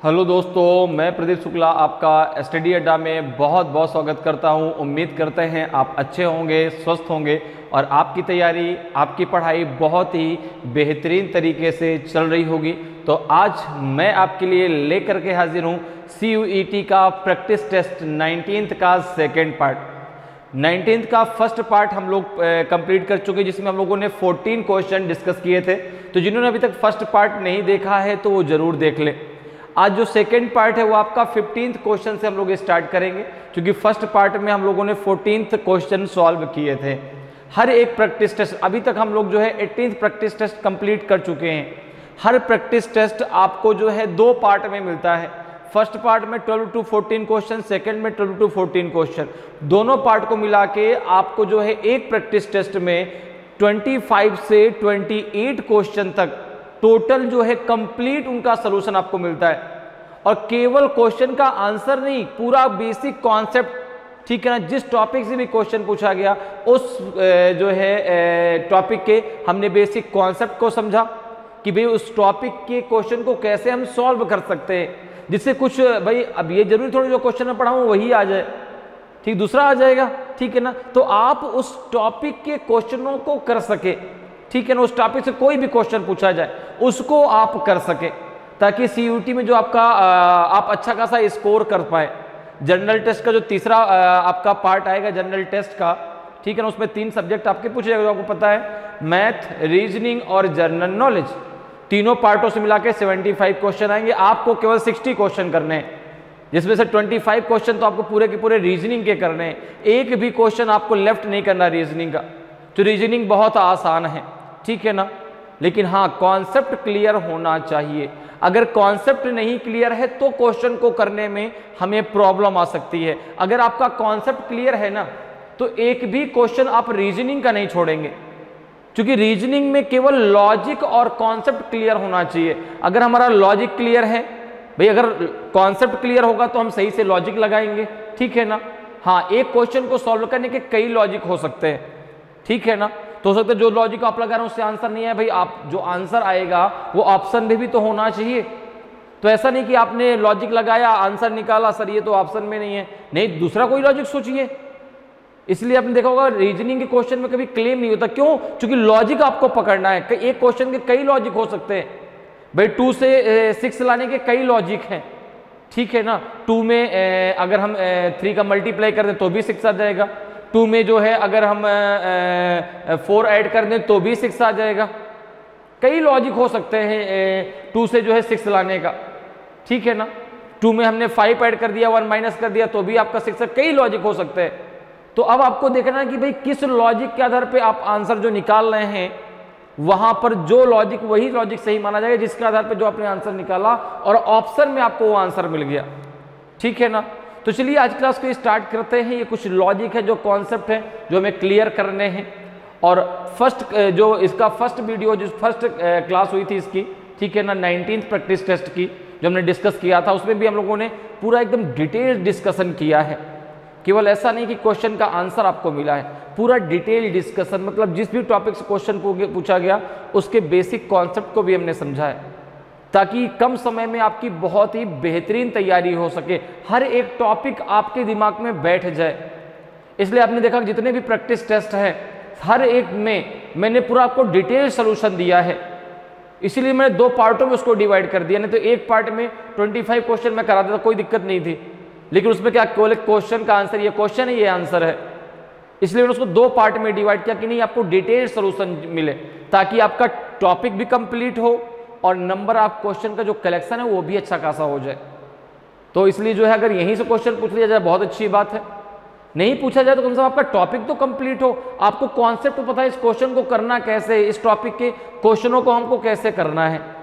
Hello दोस्तों, मैं प्रदीप शुक्ला आपका स्टडी अड्डा में बहुत बहुत स्वागत करता हूं। उम्मीद करते हैं आप अच्छे होंगे, स्वस्थ होंगे और आपकी तैयारी, आपकी पढ़ाई बहुत ही बेहतरीन तरीके से चल रही होगी। तो आज मैं आपके लिए लेकर के हाजिर हूं CUET का प्रैक्टिस टेस्ट 19th का सेकेंड पार्ट। 19th का फर्स्ट पार्ट हम लोग कंप्लीट कर चुके, जिसमें हम लोगों ने 14 क्वेश्चन डिस्कस किए थे। तो जिन्होंने अभी तक फर्स्ट पार्ट नहीं देखा है तो वो जरूर देख ले। आज जो सेकेंड पार्ट है वो आपका 15th क्वेश्चन से हम लोग स्टार्ट करेंगे, क्योंकि फर्स्ट पार्ट में हम लोगों ने 14th क्वेश्चन सॉल्व किए थे। हर एक प्रैक्टिस टेस्ट अभी तक हम लोग जो है 18th प्रैक्टिस टेस्ट कंप्लीट कर चुके हैं। हर प्रैक्टिस टेस्ट आपको जो है 2 पार्ट में मिलता है। फर्स्ट पार्ट में 12 to 14 क्वेश्चन, सेकेंड में 12 to 14 क्वेश्चन। दोनों पार्ट को मिला के आपको जो है एक प्रैक्टिस टेस्ट में 25 से 28 क्वेश्चन तक टोटल जो है कंप्लीट उनका सलूशन आपको मिलता है। और केवल क्वेश्चन का आंसर नहीं, पूरा बेसिक कॉन्सेप्ट, ठीक है ना। जिस टॉपिक से भी क्वेश्चन पूछा गया उस जो है टॉपिक के हमने बेसिक कॉन्सेप्ट को समझा कि भाई उस टॉपिक के क्वेश्चन को कैसे हम सॉल्व कर सकते हैं, जिससे कुछ भाई अब ये जरूरी थोड़ी जो क्वेश्चन मैं पढ़ाऊँ वही आ जाए, ठीक, दूसरा आ जाएगा, ठीक है ना। तो आप उस टॉपिक के क्वेश्चनों को कर सके, ठीक है ना। उस टॉपिक से कोई भी क्वेश्चन पूछा जाए उसको आप कर सके, ताकि CUET में जो आपका आप अच्छा खासा स्कोर कर पाए। जनरल टेस्ट का जो तीसरा आपका पार्ट आएगा जनरल टेस्ट का, ठीक है ना, उसमें 3 सब्जेक्ट आपके पूछे जाएंगे, आपको पता है, मैथ, रीजनिंग और जनरल नॉलेज। तीनों पार्टों से मिला के 75 क्वेश्चन आएंगे। आपको केवल 60 क्वेश्चन करने हैं, जिसमें से 25 क्वेश्चन तो आपको पूरे के पूरे रीजनिंग के करने हैं। एक भी क्वेश्चन आपको लेफ्ट नहीं करना रीजनिंग का। तो रीजनिंग बहुत आसान है, ठीक है ना, लेकिन हाँ कॉन्सेप्ट क्लियर होना चाहिए। अगर कॉन्सेप्ट नहीं क्लियर है तो क्वेश्चन को करने में हमें प्रॉब्लम आ सकती है। अगर आपका कॉन्सेप्ट क्लियर है ना तो एक भी क्वेश्चन आप रीजनिंग का नहीं छोड़ेंगे, क्योंकि रीजनिंग में केवल लॉजिक और कॉन्सेप्ट क्लियर होना चाहिए। अगर हमारा लॉजिक क्लियर है, भाई अगर कॉन्सेप्ट क्लियर होगा तो हम सही से लॉजिक लगाएंगे, ठीक है ना। हाँ, एक क्वेश्चन को सॉल्व करने के कई लॉजिक हो सकते हैं, ठीक है ना। तो हो सकता है जो लॉजिक आप लगा रहे हैं उससे आंसर नहीं है, भाई आप जो आंसर आएगा वो ऑप्शन में भी तो होना चाहिए। तो ऐसा नहीं कि आपने लॉजिक लगाया आंसर निकाला, सर ये तो ऑप्शन में नहीं है, नहीं दूसरा कोई लॉजिक सोचिए। इसलिए आपने देखा होगा रीजनिंग के क्वेश्चन में कभी क्लेम नहीं होता, क्यों? क्योंकि लॉजिक आपको पकड़ना है। एक क्वेश्चन के कई लॉजिक हो सकते हैं, भाई 2 से 6 लाने के कई लॉजिक हैं, ठीक है ना। 2 में अगर हम 3 का मल्टीप्लाई कर दें तो भी 6 आ जाएगा। 2 में जो है अगर हम 4 ऐड कर दें तो भी 6 आ जाएगा। कई लॉजिक हो सकते हैं 2 से जो है 6 लाने का, ठीक है ना। 2 में हमने 5 ऐड कर दिया, 1 माइनस कर दिया तो भी आपका 6 है। कई लॉजिक हो सकते हैं। तो अब आपको देखना है कि भाई किस लॉजिक के आधार पे आप आंसर जो निकाल रहे हैं, वहां पर जो लॉजिक वही लॉजिक सही माना जाएगा जिसके आधार पे जो आपने आंसर निकाला और ऑप्शन में आपको वो आंसर मिल गया, ठीक है ना। तो चलिए आज क्लास को स्टार्ट करते हैं। ये कुछ लॉजिक है, जो कॉन्सेप्ट है जो हमें क्लियर करने हैं। और फर्स्ट जो इसका फर्स्ट वीडियो, जो फर्स्ट क्लास हुई थी इसकी, ठीक है ना, 19th प्रैक्टिस टेस्ट की जो हमने डिस्कस किया था, उसमें भी हम लोगों ने पूरा एकदम डिटेल डिस्कशन किया है। केवल ऐसा नहीं कि क्वेश्चन का आंसर आपको मिला है, पूरा डिटेल डिस्कशन, मतलब जिस भी टॉपिक से क्वेश्चन पूछा गया उसके बेसिक कॉन्सेप्ट को भी हमने समझा है, ताकि कम समय में आपकी बहुत ही बेहतरीन तैयारी हो सके, हर एक टॉपिक आपके दिमाग में बैठ जाए। इसलिए आपने देखा कि जितने भी प्रैक्टिस टेस्ट हैं हर एक में मैंने पूरा आपको डिटेल सॉल्यूशन दिया है। इसीलिए मैंने 2 पार्टों में उसको डिवाइड कर दिया, नहीं तो एक पार्ट में 25 क्वेश्चन मैं करा देता, कोई दिक्कत नहीं थी। लेकिन उसमें क्या केवल क्वेश्चन का आंसर, ये क्वेश्चन है ये आंसर है, इसलिए मैंने उसको 2 पार्ट में डिवाइड किया कि नहीं आपको डिटेल सॉल्यूशन मिले, ताकि आपका टॉपिक भी कंप्लीट हो और नंबर ऑफ क्वेश्चन का जो कलेक्शन है वो भी अच्छा खासा हो जाए। तो इसलिए जो है अगर यहीं से क्वेश्चन पूछ लिया जाए बहुत अच्छी बात है, नहीं पूछा जाए तो कम से कम आपका टॉपिक तो कंप्लीट हो, आपको कॉन्सेप्ट पता है इस क्वेश्चन को करना कैसे, इस टॉपिक के क्वेश्चनों को हमको कैसे करना है।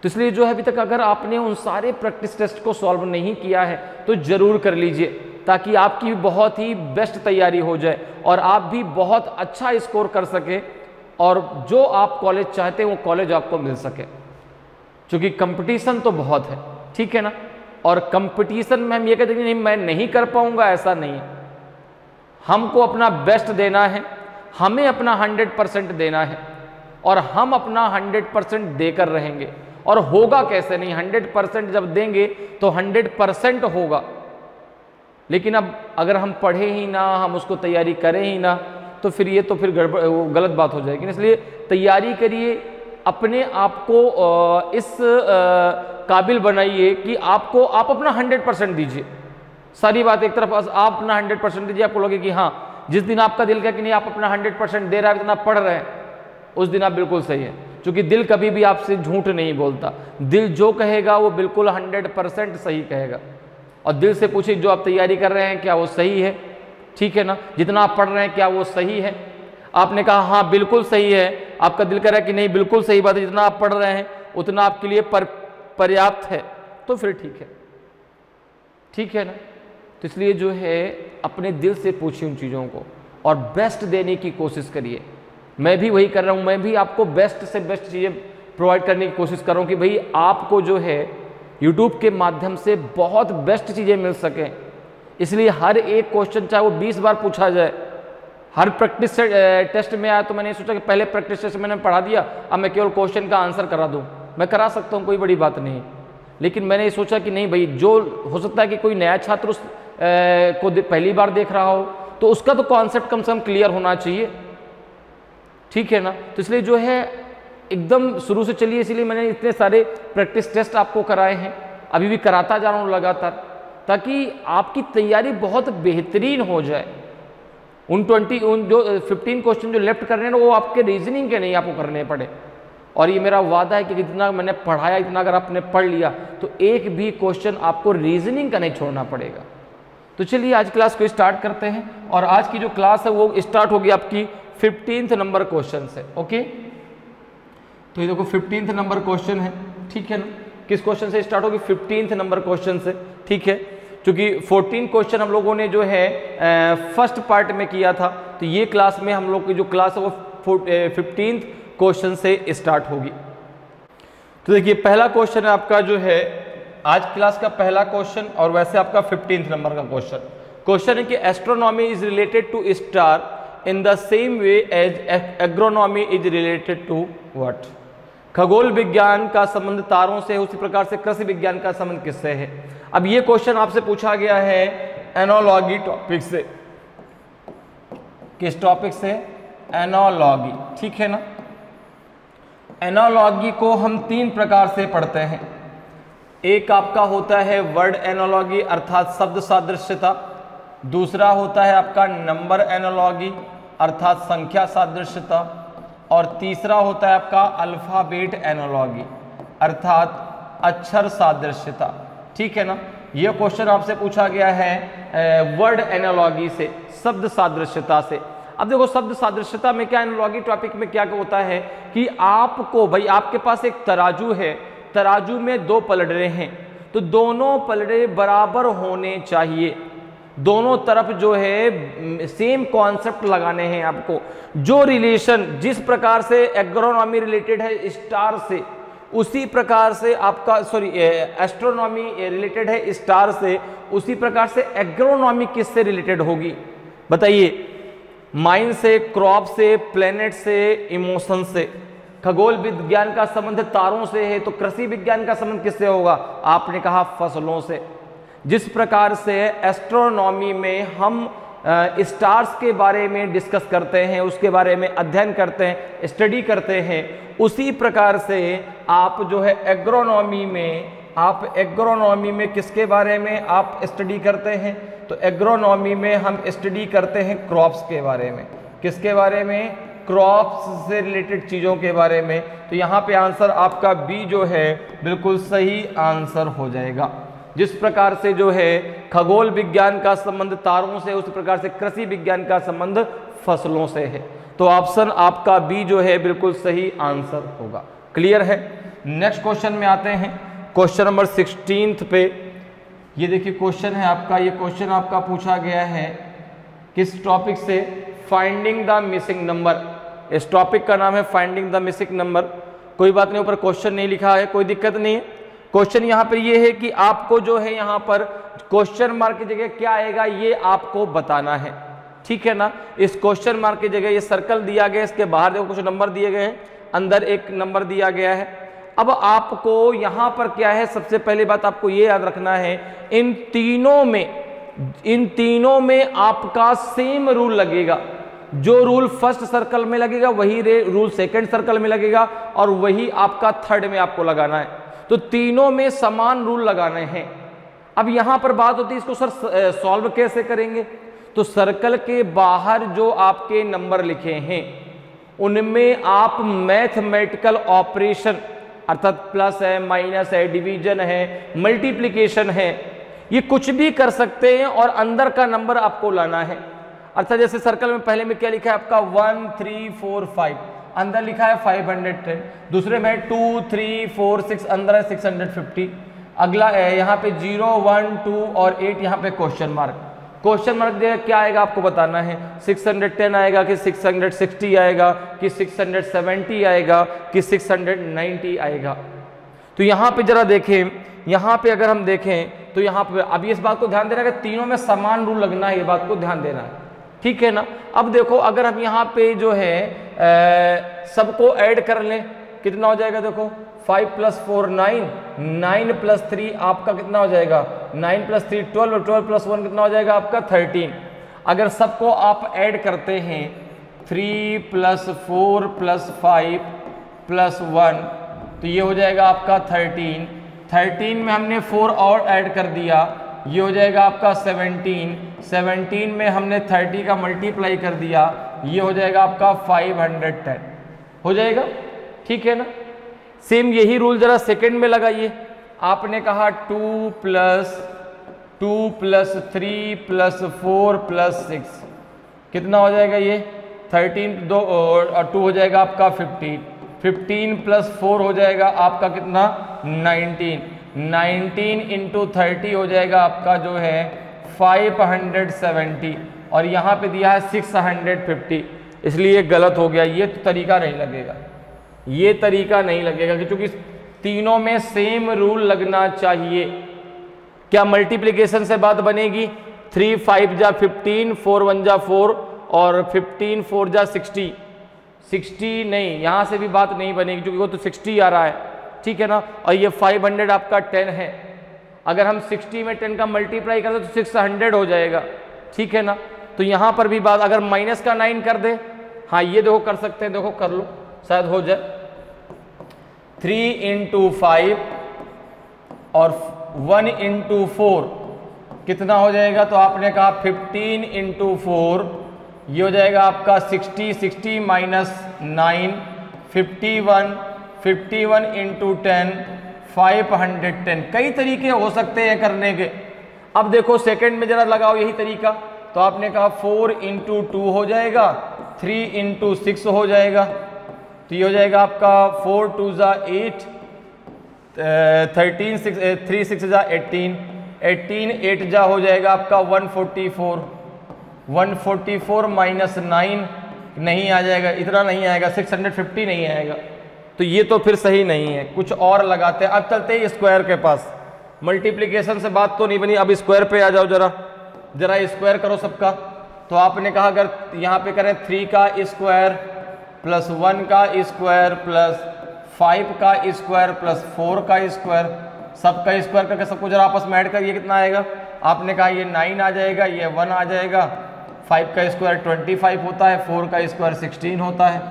तो इसलिए जो है अभी तक अगर आपने उन सारे प्रैक्टिस टेस्ट को सॉल्व नहीं किया है तो जरूर कर लीजिए, ताकि आपकी बहुत ही बेस्ट तैयारी हो जाए और आप भी बहुत अच्छा स्कोर कर सके और जो आप कॉलेज चाहते हैं वो कॉलेज आपको मिल सके। क्योंकि कंपटीशन तो बहुत है, ठीक है ना। और कंपटीशन में हम ये कहते हैं नहीं मैं नहीं कर पाऊंगा, ऐसा नहीं है। हमको अपना बेस्ट देना है, हमें अपना 100% देना है और हम अपना 100% देकर रहेंगे। और होगा कैसे नहीं, 100% जब देंगे तो 100% होगा। लेकिन अब अगर हम पढ़े ही ना, हम उसको तैयारी करें ही ना, तो फिर ये तो फिर गलत बात हो जाएगी। इसलिए तैयारी करिए, अपने आप को इस काबिल बनाइए कि आप अपना 100% दीजिए। सारी बात एक तरफ, आप अपना 100% दीजिए, आपको लगे कि हाँ जिस दिन आपका दिल कहे कि नहीं आप अपना 100% दे रहा है, इतना पढ़ रहे हैं, उस दिन आप बिल्कुल सही है। क्योंकि दिल कभी भी आपसे झूठ नहीं बोलता, दिल जो कहेगा वो बिल्कुल 100% सही कहेगा। और दिल से पूछिए जो आप तैयारी कर रहे हैं क्या वो सही है, ठीक है ना, जितना आप पढ़ रहे हैं क्या वो सही है। आपने कहा हाँ बिल्कुल सही है, आपका दिल कह रहा है कि नहीं बिल्कुल सही बात है, जितना आप पढ़ रहे हैं उतना आपके लिए पर्याप्त है, तो फिर ठीक है ना। तो इसलिए जो है अपने दिल से पूछिए उन चीज़ों को और बेस्ट देने की कोशिश करिए। मैं भी वही कर रहा हूँ, मैं भी आपको बेस्ट से बेस्ट चीज़ें प्रोवाइड करने की कोशिश कर रहा हूँ कि भाई आपको जो है यूट्यूब के माध्यम से बहुत बेस्ट चीज़ें मिल सकें। इसलिए हर एक क्वेश्चन चाहे वो 20 बार पूछा जाए, हर प्रैक्टिस टेस्ट में आया तो मैंने सोचा कि पहले प्रैक्टिस टेस्ट मैंने पढ़ा दिया, अब मैं केवल क्वेश्चन का आंसर करा दूँ। मैं करा सकता हूँ, कोई बड़ी बात नहीं, लेकिन मैंने ये सोचा कि नहीं भाई, जो हो सकता है कि कोई नया छात्र उस को पहली बार देख रहा हो तो उसका तो कॉन्सेप्ट कम से कम क्लियर होना चाहिए, ठीक है ना। तो इसलिए जो है एकदम शुरू से चलिए, इसलिए मैंने इतने सारे प्रैक्टिस टेस्ट आपको कराए हैं, अभी भी कराता जा रहा हूँ लगातार, ताकि आपकी तैयारी बहुत बेहतरीन हो जाए। उन जो 15 क्वेश्चन जो लेफ्ट करने हैं ना, वो आपके रीजनिंग के नहीं आपको करने पड़े। और ये मेरा वादा है कि जितना मैंने पढ़ाया, इतना अगर आपने पढ़ लिया तो एक भी क्वेश्चन आपको रीजनिंग का नहीं छोड़ना पड़ेगा। तो चलिए आज क्लास को स्टार्ट करते हैं, और आज की जो क्लास है वो स्टार्ट होगी आपकी 15th नंबर क्वेश्चन से। ओके, तो ये देखो 15th नंबर क्वेश्चन है, ठीक है ना। किस क्वेश्चन से स्टार्ट होगी? 15th नंबर क्वेश्चन से, ठीक है। क्योंकि 14 क्वेश्चन हम लोगों ने जो है फर्स्ट पार्ट में किया था, तो ये क्लास में हम लोग की जो क्लास है वो 15th क्वेश्चन से स्टार्ट होगी। तो देखिए पहला क्वेश्चन है आपका जो है आज क्लास का पहला क्वेश्चन, और वैसे आपका 15th नंबर का क्वेश्चन है कि astronomy is related to star in the same way as agronomy is related to what? खगोल विज्ञान का संबंध तारों से, उसी प्रकार से कृषि विज्ञान का संबंध किससे है? अब ये क्वेश्चन आपसे पूछा गया है एनोलॉजी टॉपिक से। किस टॉपिक से? एनोलॉजी, ठीक है ना। एनोलॉजी को हम 3 प्रकार से पढ़ते हैं। एक आपका होता है वर्ड एनोलॉजी अर्थात शब्द सादृश्यता, दूसरा होता है आपका नंबर एनोलॉजी अर्थात संख्या सादृश्यता, और तीसरा होता है आपका अल्फाबेट एनोलॉजी अर्थात अक्षर सादृश्यता, ठीक है ना। यह क्वेश्चन आपसे पूछा गया है वर्ड एनोलॉजी से, शब्द सादृश्यता से। अब देखो शब्द सादृश्यता में क्या, एनोलॉजी टॉपिक में क्या होता है कि आपको भाई आपके पास एक तराजू है, तराजू में 2 पलड़े हैं, तो दोनों पलड़े बराबर होने चाहिए, दोनों तरफ जो है सेम कॉन्सेप्ट लगाने हैं आपको। जो रिलेशन जिस प्रकार से एग्रोनॉमी रिलेटेड है स्टार से, उसी प्रकार से आपका एस्ट्रोनॉमी रिलेटेड है स्टार से, उसी प्रकार से एग्रोनॉमी किससे रिलेटेड होगी बताइए? माइंड से, क्रॉप से, प्लेनेट से, इमोशन से। खगोल विज्ञान का संबंध तारों से है, तो कृषि विज्ञान का संबंध किससे होगा? आपने कहा फसलों से। जिस प्रकार से एस्ट्रोनॉमी में हम स्टार्स के बारे में डिस्कस करते हैं, उसके बारे में अध्ययन करते हैं, स्टडी करते हैं, उसी प्रकार से आप जो है एग्रोनॉमी में किसके बारे में आप स्टडी करते हैं? तो एग्रोनॉमी में हम स्टडी करते हैं क्रॉप्स के बारे में। किसके बारे में? क्रॉप्स से रिलेटेड चीज़ों के बारे में। तो यहाँ पे आंसर आपका बी जो है बिल्कुल सही आंसर हो जाएगा। जिस प्रकार से जो है खगोल विज्ञान का संबंध तारों से, उस प्रकार से कृषि विज्ञान का संबंध फसलों से है। तो ऑप्शन आपका बी जो है बिल्कुल सही आंसर होगा। क्लियर है? नेक्स्ट क्वेश्चन में आते हैं, क्वेश्चन नंबर 16 पे। ये देखिए क्वेश्चन है आपका, ये क्वेश्चन आपका पूछा गया है किस टॉपिक से? Finding the missing number. इस टॉपिक का नाम है फाइंडिंग द मिसिंग नंबर। कोई बात नहीं, ऊपर क्वेश्चन नहीं लिखा है, कोई दिक्कत नहीं है। क्वेश्चन यहाँ पर ये है कि आपको जो है यहाँ पर क्वेश्चन मार्क की जगह क्या आएगा ये आपको बताना है, ठीक है ना। इस क्वेश्चन मार्क की जगह ये सर्कल दिया गया है, इसके बाहर देखो कुछ नंबर दिए गए हैं, अंदर एक नंबर दिया गया है। अब आपको यहां पर क्या है, सबसे पहली बात आपको ये याद रखना है, इन तीनों में आपका सेम रूल लगेगा। जो रूल फर्स्ट सर्कल में लगेगा वही रूल सेकंड सर्कल में लगेगा और वही आपका थर्ड में आपको लगाना है। तो तीनों में समान रूल लगाने हैं। अब यहां पर बात होती है इसको सर सॉल्व कैसे करेंगे। तो सर्कल के बाहर जो आपके नंबर लिखे हैं उनमें आप मैथमेटिकल ऑपरेशन अर्थात प्लस है, माइनस है, डिवीजन है, मल्टीप्लिकेशन है, ये कुछ भी कर सकते हैं और अंदर का नंबर आपको लाना है। अर्थात जैसे सर्कल में पहले में क्या लिखा है आपका 1 3 4 5, अंदर लिखा है 510, दूसरे में 2 3 4 6, अंदर है 650, अगला है यहाँ पे 0 1 2 और 8, यहाँ पे क्वेश्चन मार्क क्या आएगा आपको बताना है। 610 आएगा कि 660 आएगा कि 670 आएगा कि 690 आएगा। तो यहाँ पे जरा देखें, यहाँ पे अगर हम देखें तो यहाँ पे अभी इस बात को ध्यान देना है कि तीनों में समान रूल लगना है, ये बात को ध्यान देना है, ठीक है ना। अब देखो अगर हम यहाँ पे जो है सबको ऐड कर लें कितना हो जाएगा, देखो 5 + 4 9, 9 + 3 आपका कितना हो जाएगा 9 + 3 12, 12 + 1 कितना हो जाएगा आपका 13। अगर सबको आप ऐड करते हैं 3 + 4 + 5 + 1 तो ये हो जाएगा आपका 13। 13 में हमने 4 और ऐड कर दिया, ये हो जाएगा आपका 17। 17 में हमने 30 का मल्टीप्लाई कर दिया, ये हो जाएगा आपका 510 हो जाएगा, ठीक है ना। सेम यही रूल जरा सेकंड में लगाइए। आपने कहा 2 + 3 + 4 + 6 कितना हो जाएगा, ये 13 2 और 2 हो जाएगा आपका 15। 15 + 4 हो जाएगा आपका कितना 19। 19 × 30 हो जाएगा आपका जो है 570 और यहाँ पे दिया है 650, इसलिए गलत हो गया। ये तो तरीका नहीं लगेगा, ये तरीका नहीं लगेगा क्योंकि तीनों में सेम रूल लगना चाहिए। क्या मल्टीप्लिकेशन से बात बनेगी, 3 5 जा 15, 4 1 जा 4 और 15 4 जा 60, 60 नहीं, यहाँ से भी बात नहीं बनेगी क्योंकि वो तो 60 आ रहा है, ठीक है ना। और ये 500 आपका 10 है, अगर हम 60 में 10 का मल्टीप्लाई करें तो 600 हो जाएगा, ठीक है ना। तो यहाँ पर भी बात, अगर माइनस का 9 कर दे, हाँ ये देखो कर सकते हैं, देखो कर लो शायद हो जाए। 3 × 5 और 1 × 4 कितना हो जाएगा, तो आपने कहा 15 × 4 ये हो जाएगा आपका 60, 60 - 9 51, 51 × 10 510। कई तरीके हो सकते हैं करने के। अब देखो सेकंड में जरा लगाओ यही तरीका, तो आपने कहा 4 × 2 हो जाएगा, 3 × 6 हो जाएगा, तो ये हो जाएगा आपका 4 2 जा 8, 13 6 3 6 जा 18, 18 8 जा हो जाएगा आपका 144, 144 - 9 नहीं आ जाएगा, इतना नहीं आएगा, 650 नहीं आएगा, तो ये तो फिर सही नहीं है, कुछ और लगाते हैं। अब चलते हैं स्क्वायर के पास। मल्टीप्लिकेशन से बात तो नहीं बनी, अब स्क्वायर पे आ जाओ, जरा स्क्वायर करो सबका। तो आपने कहा अगर यहाँ पे करें 3 का स्क्वायर प्लस 1 का स्क्वायर प्लस 5 का स्क्वायर प्लस 4 का स्क्वायर, सबका स्क्वायर करके सबको जरा आपस में ऐड करिए, कितना आएगा। आपने कहा ये 9 आ जाएगा, ये 1 आ जाएगा, 5 का स्क्वायर 25 होता है, 4 का स्क्वायर 16 होता है,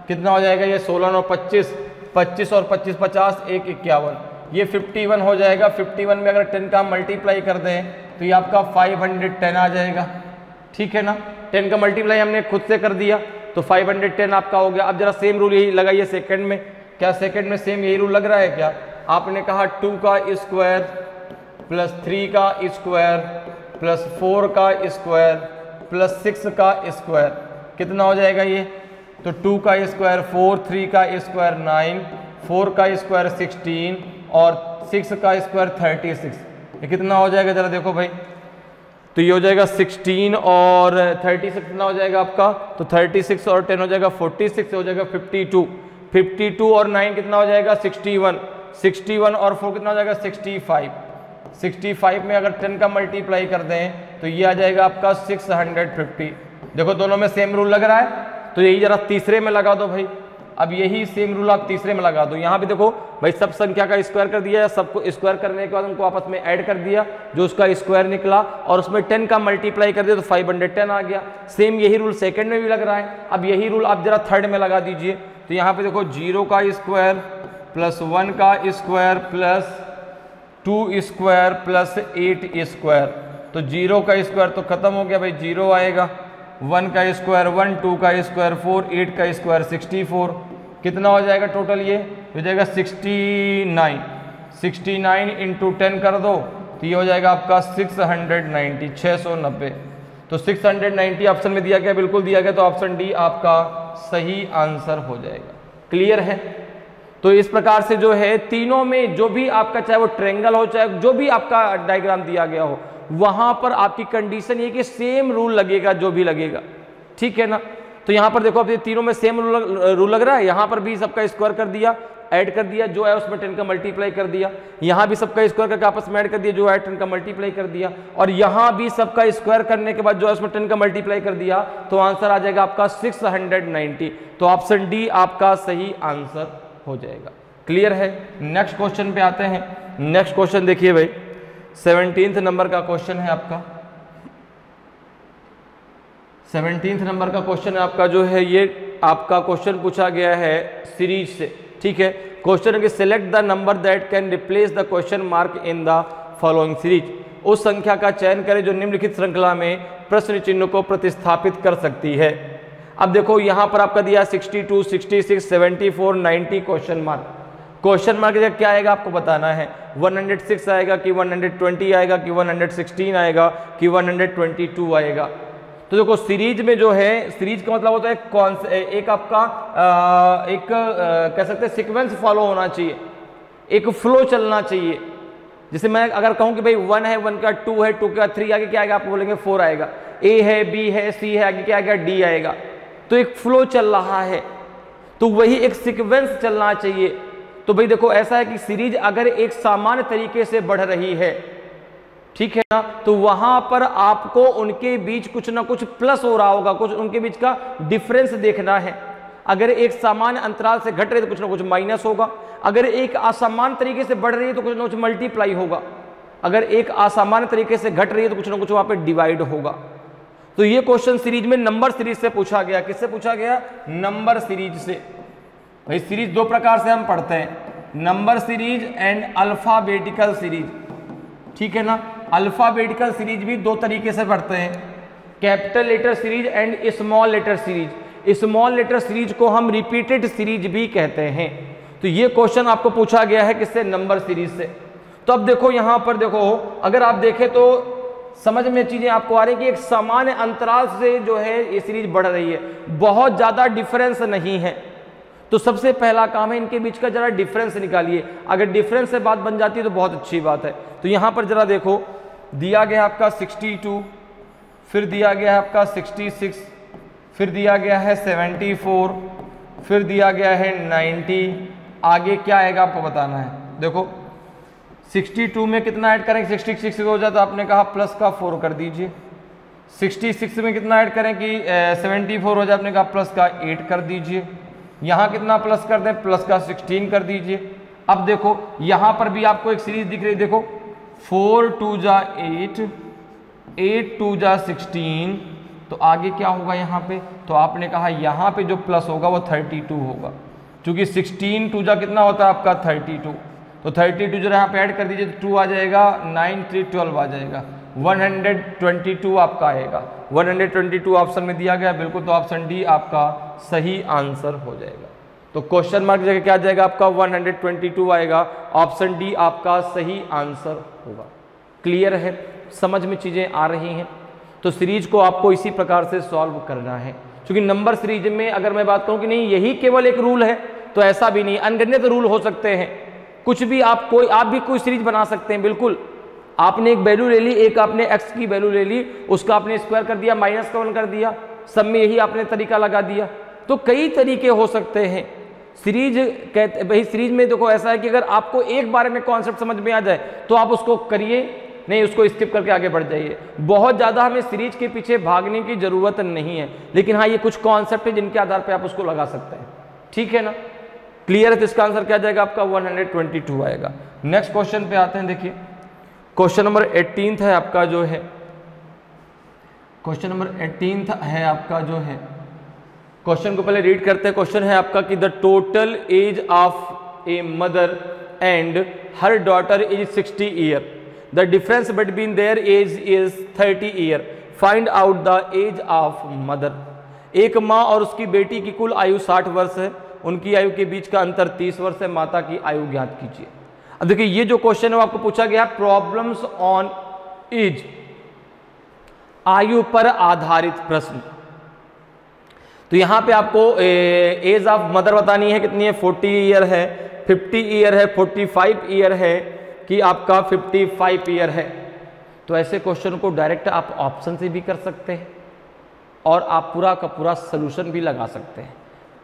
कितना हो जाएगा ये 16 और 25, 25 और 25 50, 1 51, ये 51 हो जाएगा। 51 में अगर 10 का मल्टीप्लाई कर दें तो ये आपका 510 आ जाएगा, ठीक है ना। 10 का मल्टीप्लाई हमने खुद से कर दिया तो 510 आपका हो गया। अब जरा सेम रूल यही लगाइए सेकंड में। क्या सेकंड में सेम यही रूल लग रहा है क्या। आपने कहा 2 का स्क्वायर प्लस 3 का स्क्वायर प्लस 4 का स्क्वायर प्लस 6 का स्क्वायर, कितना हो जाएगा ये, तो 2 का स्क्वायर 4, 3 का स्क्वायर 9, 4 का स्क्वायर 16 और 6 का स्क्वायर 36, ये कितना हो जाएगा जरा देखो भाई। तो ये हो जाएगा 16 और 36 कितना हो जाएगा आपका, तो 36 और 10 हो जाएगा 46, हो जाएगा 52, 52 और 9 कितना हो जाएगा 61, 61 और 4 कितना हो जाएगा 65, 65 में अगर 10 का मल्टीप्लाई कर दें तो ये आ जाएगा आपका 650। देखो दोनों में सेम रूल लग रहा है, तो यही जरा तीसरे में लगा दो भाई। अब यही सेम रूल आप तीसरे में लगा दो। यहाँ पे देखो भाई सब संख्या का स्क्वायर कर दिया, सबको स्क्वायर करने के बाद उनको आपस में ऐड कर दिया, जो उसका स्क्वायर निकला और उसमें 10 का मल्टीप्लाई कर दिया तो 510 आ गया। सेम यही रूल सेकंड में भी लग रहा है। अब यही रूल आप जरा थर्ड में लगा दीजिए। तो यहाँ पे देखो 0 का स्क्वायर प्लस 1 का square plus 2 square plus 8 square, तो 0 का स्क्वायर तो खत्म हो गया भाई, 0 आएगा, 1 का स्क्वायर 1, 2 का स्क्वायर 4, 8 का स्क्वायर 64, कितना हो जाएगा टोटल, ये हो जाएगा 69। 69 इंटू 10 कर दो तो ये हो जाएगा आपका 690, 690। तो 690 ऑप्शन में दिया गया, बिल्कुल दिया गया, तो ऑप्शन डी आपका सही आंसर हो जाएगा। क्लियर है? तो इस प्रकार से जो है तीनों में जो भी आपका, चाहे वो ट्रायंगल हो चाहे जो भी आपका डायग्राम दिया गया हो, वहां पर आपकी कंडीशन ये कि सेम रूल लगेगा जो भी लगेगा, ठीक है ना। तो यहां पर देखो अब ये तीनों में सेम रूल लग रहा है। यहां पर भी सबका स्क्वायर कर दिया, ऐड कर दिया, जो है उसमें 10 का मल्टीप्लाई कर दिया, यहां भी सबका स्क्वायर करके आपस में ऐड कर दिया, जो है 10 का मल्टीप्लाई कर दिया, और यहां भी सबका स्क्वायर करने के बाद जो है उसमें 10 का मल्टीप्लाई कर दिया, तो आंसर आ जाएगा आपका 690। तो ऑप्शन डी आपका सही आंसर हो जाएगा। क्लियर है? नेक्स्ट क्वेश्चन पे आते हैं। नेक्स्ट क्वेश्चन देखिए भाई, 17 नंबर का क्वेश्चन है आपका। 17 नंबर का क्वेश्चन है आपका, जो है ये आपका क्वेश्चन पूछा गया है सीरीज से, ठीक है। क्वेश्चन है कि select the number that can replace the question mark in the following series. उस संख्या का चयन करें जो निम्नलिखित श्रृंखला में प्रश्न चिन्ह को प्रतिस्थापित कर सकती है। अब देखो यहां पर आपका दिया 62, 66, 74, 90 क्वेश्चन मार्क। क्वेश्चन मार्क क्या आएगा आपको बताना है, 106 आएगा कि 120 आएगा कि 116 आएगा कि 122 आएगा। तो देखो सीरीज में जो है, सीरीज का मतलब होता है एक आपका कह सकते हैं सीक्वेंस फॉलो होना चाहिए, एक फ्लो चलना चाहिए। जैसे मैं अगर कहूं कि भाई 1 है, 1 का 2 है, 2 का 3 आगे क्या आएगा, आपको बोलेंगे 4 आएगा, ए है, बी है, सी है, आगे क्या आएगा, डी आएगा। तो एक फ्लो चल रहा है, तो वही एक सीक्वेंस चलना चाहिए। तो भाई देखो ऐसा है कि सीरीज अगर एक सामान्य तरीके से बढ़ रही है, ठीक है ना, तो वहां पर आपको उनके बीच कुछ ना कुछ प्लस हो रहा होगा, कुछ उनके बीच का डिफरेंस देखना है। अगर एक सामान्य अंतराल से घट रही है तो कुछ ना कुछ माइनस होगा, अगर एक असामान्य तरीके से बढ़ रही है तो कुछ ना कुछ मल्टीप्लाई होगा, अगर एक असामान्य तरीके से घट रही है तो कुछ ना कुछ वहां पे डिवाइड होगा। तो ये क्वेश्चन सीरीज में नंबर सीरीज से पूछा गया। किससे पूछा गया? नंबर सीरीज से। भाई सीरीज दो प्रकार से हम पढ़ते हैं, number series and alphabetical series, ठीक है ना। अल्फाबेटिकल सीरीज भी दो तरीके से पढ़ते हैं, capital letter series and small letter series. Small letter series को हम रिपीटेड सीरीज भी कहते हैं। तो ये क्वेश्चन आपको पूछा गया है किससे? नंबर सीरीज से। तो अब देखो यहां पर देखो, अगर आप देखें तो समझ में चीजें आपको आ रही है कि एक सामान्य अंतराल से जो है ये सीरीज बढ़ रही है, बहुत ज्यादा डिफरेंस नहीं है। तो सबसे पहला काम है इनके बीच का जरा डिफरेंस निकालिए। अगर डिफरेंस से बात बन जाती है तो बहुत अच्छी बात है। तो यहां पर जरा देखो, दिया गया आपका 62, फिर दिया गया आपका 66, फिर दिया गया है 74, फिर दिया गया है 90, आगे क्या आएगा आपको बताना है। देखो 62 में कितना ऐड करें, 66 हो जाए तो आपने कहा प्लस का 4 कर दीजिए। 66 में कितना ऐड करें कि 74 हो जाए, आपने कहा प्लस का 8 कर दीजिए। यहाँ कितना प्लस कर दें, प्लस का 16 कर दीजिए। अब देखो यहाँ पर भी आपको एक सीरीज दिख रही है, देखो 4 2 जा 8, 8 2 जा 16, तो आगे क्या होगा यहाँ पे, तो आपने कहा यहाँ पे जो प्लस होगा वो 32 होगा, क्योंकि 16 2 जा कितना होता है आपका 32, तो 32 जो यहाँ पे ऐड कर दीजिए तो 2 आ जाएगा, 9 3 12 आ जाएगा, 122 आपका आएगा। 122 ऑप्शन में दिया गया बिल्कुल, तो ऑप्शन डी आपका सही आंसर हो जाएगा। तो क्वेश्चन मार्क जगह क्या आ जाएगा आपका 122 आएगा, ऑप्शन डी आपका सही आंसर होगा। क्लियर है? समझ में चीजें आ रही हैं? तो सीरीज को आपको इसी प्रकार से सॉल्व करना है, क्योंकि नंबर सीरीज में अगर मैं बात करूं कि नहीं यही केवल एक रूल है, तो ऐसा भी नहीं, अनगिनत रूल हो सकते हैं। कुछ भी आप भी कोई सीरीज बना सकते हैं। बिल्कुल, आपने एक वैल्यू ले ली, एक आपने x की वैल्यू ले ली, उसका आपने स्क्वायर कर दिया, माइनस का 1 कर दिया, सब में यही आपने तरीका लगा दिया। तो कई तरीके हो सकते हैं। सीरीज कहते भाई, सीरीज में देखो ऐसा है कि अगर आपको एक बारे में कॉन्सेप्ट समझ में आ जाए तो आप उसको करिए, नहीं उसको स्किप करके आगे बढ़ जाइए। बहुत ज़्यादा हमें सीरीज के पीछे भागने की ज़रूरत नहीं है, लेकिन हाँ ये कुछ कॉन्सेप्ट है जिनके आधार पर आप उसको लगा सकते हैं। ठीक है ना, क्लियर है। तो इसका आंसर क्या जाएगा आपका 122 आएगा। नेक्स्ट क्वेश्चन पे आते हैं, देखिए क्वेश्चन नंबर 18 है आपका जो है, क्वेश्चन नंबर 18 है आपका जो है, क्वेश्चन को पहले रीड करते हैं। क्वेश्चन है आपका कि the total age of a mother and her daughter is 60 year, the difference between their age is 30 year, find out the age of mother. एक माँ और उसकी बेटी की कुल आयु 60 वर्ष है, उनकी आयु के बीच का अंतर 30 वर्ष है, माता की आयु ज्ञात कीजिए। अब देखिए ये जो क्वेश्चन है वो आपको पूछा गया प्रॉब्लम्स ऑन एज, आयु पर आधारित प्रश्न। तो यहां पे आपको एज ऑफ मदर बतानी है, कितनी है, 40 ईयर है, 50 ईयर है, 45 ईयर है कि आपका 55 ईयर है। तो ऐसे क्वेश्चन को डायरेक्ट आप ऑप्शन से भी कर सकते हैं और आप पूरा का पूरा सोल्यूशन भी लगा सकते हैं।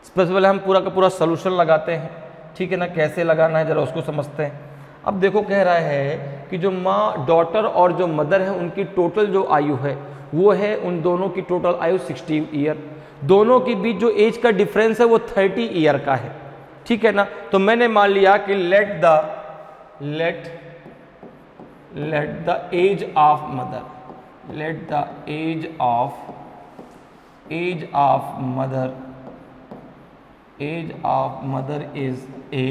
सबसे पहले हम पूरा का पूरा सोल्यूशन लगाते हैं, ठीक है ना, कैसे लगाना है जरा उसको समझते हैं। अब देखो कह रहा है कि जो माँ, डॉटर और जो मदर है उनकी टोटल जो आयु है वो है, उन दोनों की टोटल आयु 60 ईयर, दोनों के बीच जो एज का डिफरेंस है वो 30 ईयर का है, ठीक है ना। तो मैंने मान लिया कि let the age of mother, let the age of mother is A,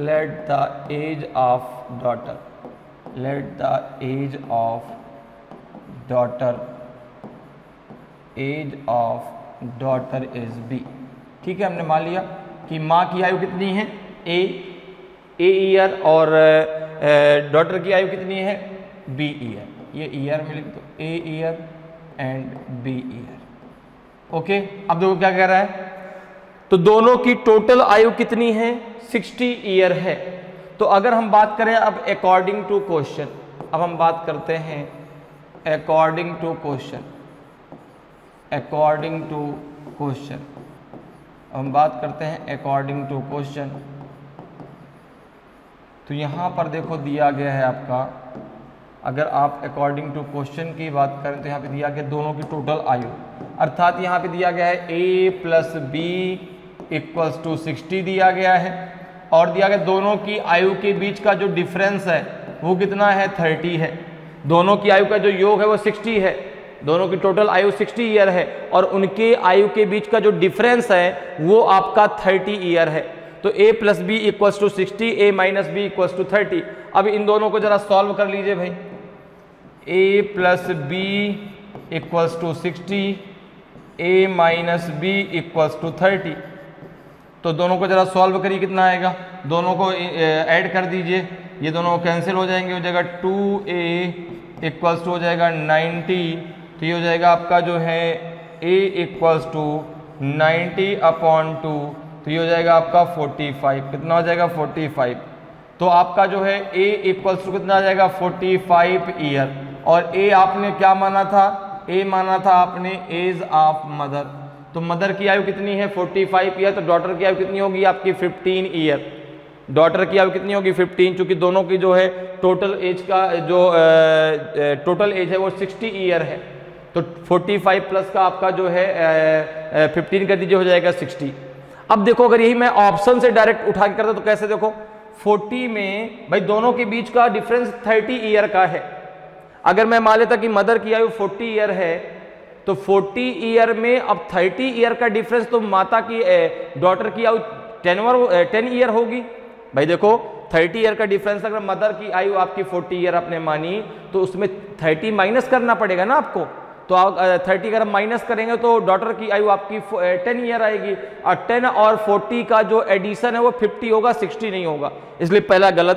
let the age of daughter is b, ठीक है। हमने मान लिया कि माँ की आयु कितनी है ए ईयर और डॉटर की आयु कितनी है बी ईयर, ये ईयर में लिख दो, A year and B year, okay. अब देखो क्या कह रहा है, तो दोनों की टोटल आयु कितनी है 60 ईयर है। तो अगर हम बात करें अब अकॉर्डिंग टू क्वेश्चन, अब हम बात करते हैं अकॉर्डिंग टू क्वेश्चन, हम बात करते हैं अकॉर्डिंग टू क्वेश्चन। तो यहाँ पर देखो दिया गया है आपका, अगर आप अकॉर्डिंग टू क्वेश्चन की बात करें तो यहाँ पे दिया गया दोनों की टोटल आयु, अर्थात यहाँ पे दिया गया है a plus B equals to 60 दिया गया है, और दिया गया दोनों की आयु के बीच का जो डिफरेंस है वो कितना है 30 है, दोनों की आयु का जो योग है वो 60 है, दोनों की टोटल आयु 60 ईयर है और उनके आयु के बीच का जो डिफरेंस है वो आपका 30 ईयर है। तो a plus B equals to 60, a minus B equals to 30। अब इन दोनों को जरा सॉल्व कर लीजिए भाई, a plus B equals to 60, a minus B equals to 30। तो दोनों को जरा सॉल्व करिए, कितना आएगा, दोनों को ऐड कर दीजिए, ये दोनों कैंसिल हो जाएंगे, हो जाएगा 2a इक्वल्स टू हो जाएगा 90, तो ये हो जाएगा आपका जो है a इक्वल्स टू 90/2, तो ये हो जाएगा आपका 45, कितना हो जाएगा 45। तो आपका जो है a इक्वल्स टू कितना आ जाएगा 45 ईयर, और a आपने क्या माना था, a माना था आपने एज ऑफ मदर। तो मदर की आयु कितनी है 45 ईयर, तो डॉटर की आयु कितनी होगी आपकी 15 ईयर, डॉटर की आयु कितनी होगी 15, चूंकि दोनों की जो है टोटल एज का जो टोटल एज है वो 60 ईयर है। तो 45 प्लस का आपका जो है 15 कर दीजिए, हो जाएगा 60। अब देखो अगर यही मैं ऑप्शन से डायरेक्ट उठा के करता तो कैसे, देखो 40 में भाई दोनों के बीच का डिफरेंस 30 ईयर का है। अगर मैं मान लेता कि मदर की आयु 40 ईयर है, तो 40 ईयर में अब 30 ईयर का डिफरेंस, तो माता की डॉटर की आयु 10 ईयर होगी। भाई देखो 30 ईयर का डिफरेंस, अगर मदर की आयु आपकी 40 ईयर आपने मानी तो उसमें 30 माइनस करना पड़ेगा ना आपको। तो आप 30 अगर माइनस करेंगे तो डॉटर की आयु आपकी 10 ईयर आएगी, और 10 और 40 का जो एडिशन है वो 50 होगा, 60 नहीं होगा, इसलिए पहला गलत।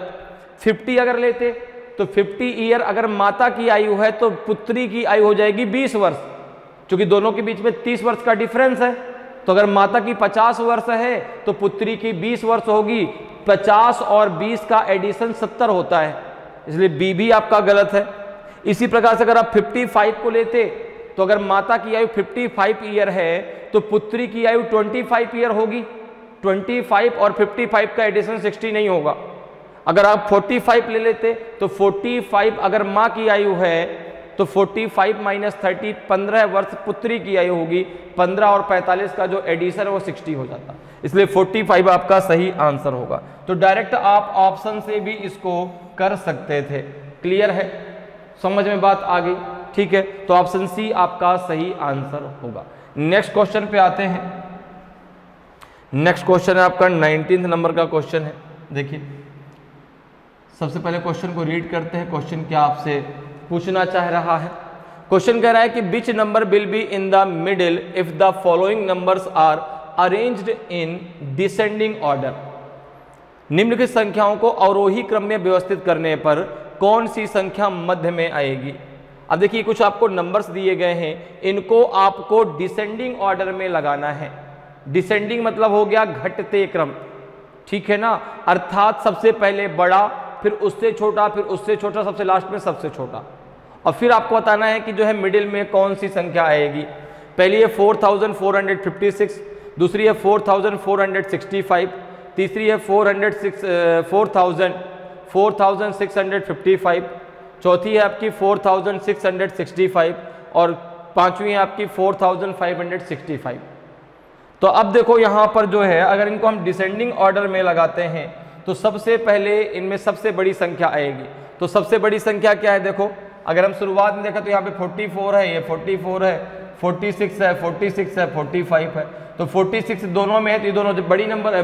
50 अगर लेते तो 50 ईयर अगर माता की आयु है तो पुत्री की आयु हो जाएगी 20 वर्ष, क्योंकि दोनों के बीच में 30 वर्ष का डिफरेंस है। तो अगर माता की 50 वर्ष है तो पुत्री की 20 वर्ष होगी, 50 और 20 का एडिशन 70 होता है, इसलिए बी भी आपका गलत है। इसी प्रकार से अगर आप 55 को लेते तो अगर माता की आयु 55 ईयर है तो पुत्री की आयु 25 ईयर होगी, 25 और 55 का एडिशन 60 नहीं होगा। अगर आप 45 ले लेते तो 45 अगर माँ की आयु है तो 45 माइनस 30 15 वर्ष पुत्री की आयु होगी। 15 और 45 का जो एडिशन है वो 60 हो जाता, इसलिए 45 आपका सही आंसर होगा। तो डायरेक्ट आप ऑप्शन से भी इसको कर सकते थे। क्लियर है, समझ में बात आ गई? ठीक है, तो ऑप्शन सी आपका सही आंसर होगा। नेक्स्ट क्वेश्चन पे आते हैं। नेक्स्ट क्वेश्चन है आपका 19 नंबर का क्वेश्चन है। देखिए सबसे पहले क्वेश्चन को रीड करते हैं। क्वेश्चन क्या आपसे पूछना चाह रहा है? क्वेश्चन कह रहा है कि which number will be in the middle if the following numbers are arranged in descending order. निम्नलिखित संख्याओं को अवरोही क्रम में व्यवस्थित करने पर कौन सी संख्या मध्य में आएगी? अब देखिए कुछ आपको नंबर्स दिए गए हैं, इनको आपको डिसेंडिंग ऑर्डर में लगाना है। डिसेंडिंग मतलब हो गया घटते क्रम, ठीक है ना, अर्थात सबसे पहले बड़ा, फिर उससे छोटा, फिर उससे छोटा, सबसे लास्ट में सबसे छोटा। और फिर आपको बताना है कि जो है मिडिल में कौन सी संख्या आएगी। पहली है 4456, दूसरी है 4465, तीसरी है 4655, चौथी है आपकी 4665 और पांचवी है आपकी 4565। तो अब देखो यहां पर जो है अगर इनको हम डिसेंडिंग ऑर्डर में लगाते हैं तो सबसे पहले इनमें सबसे बड़ी संख्या आएगी। तो सबसे बड़ी संख्या क्या है? देखो अगर हम शुरुआत में देखा तो यहाँ पे 44 है, ये 44 है, 46 है, 46 है, 45 है। तो 46 दोनों में है तो ये दोनों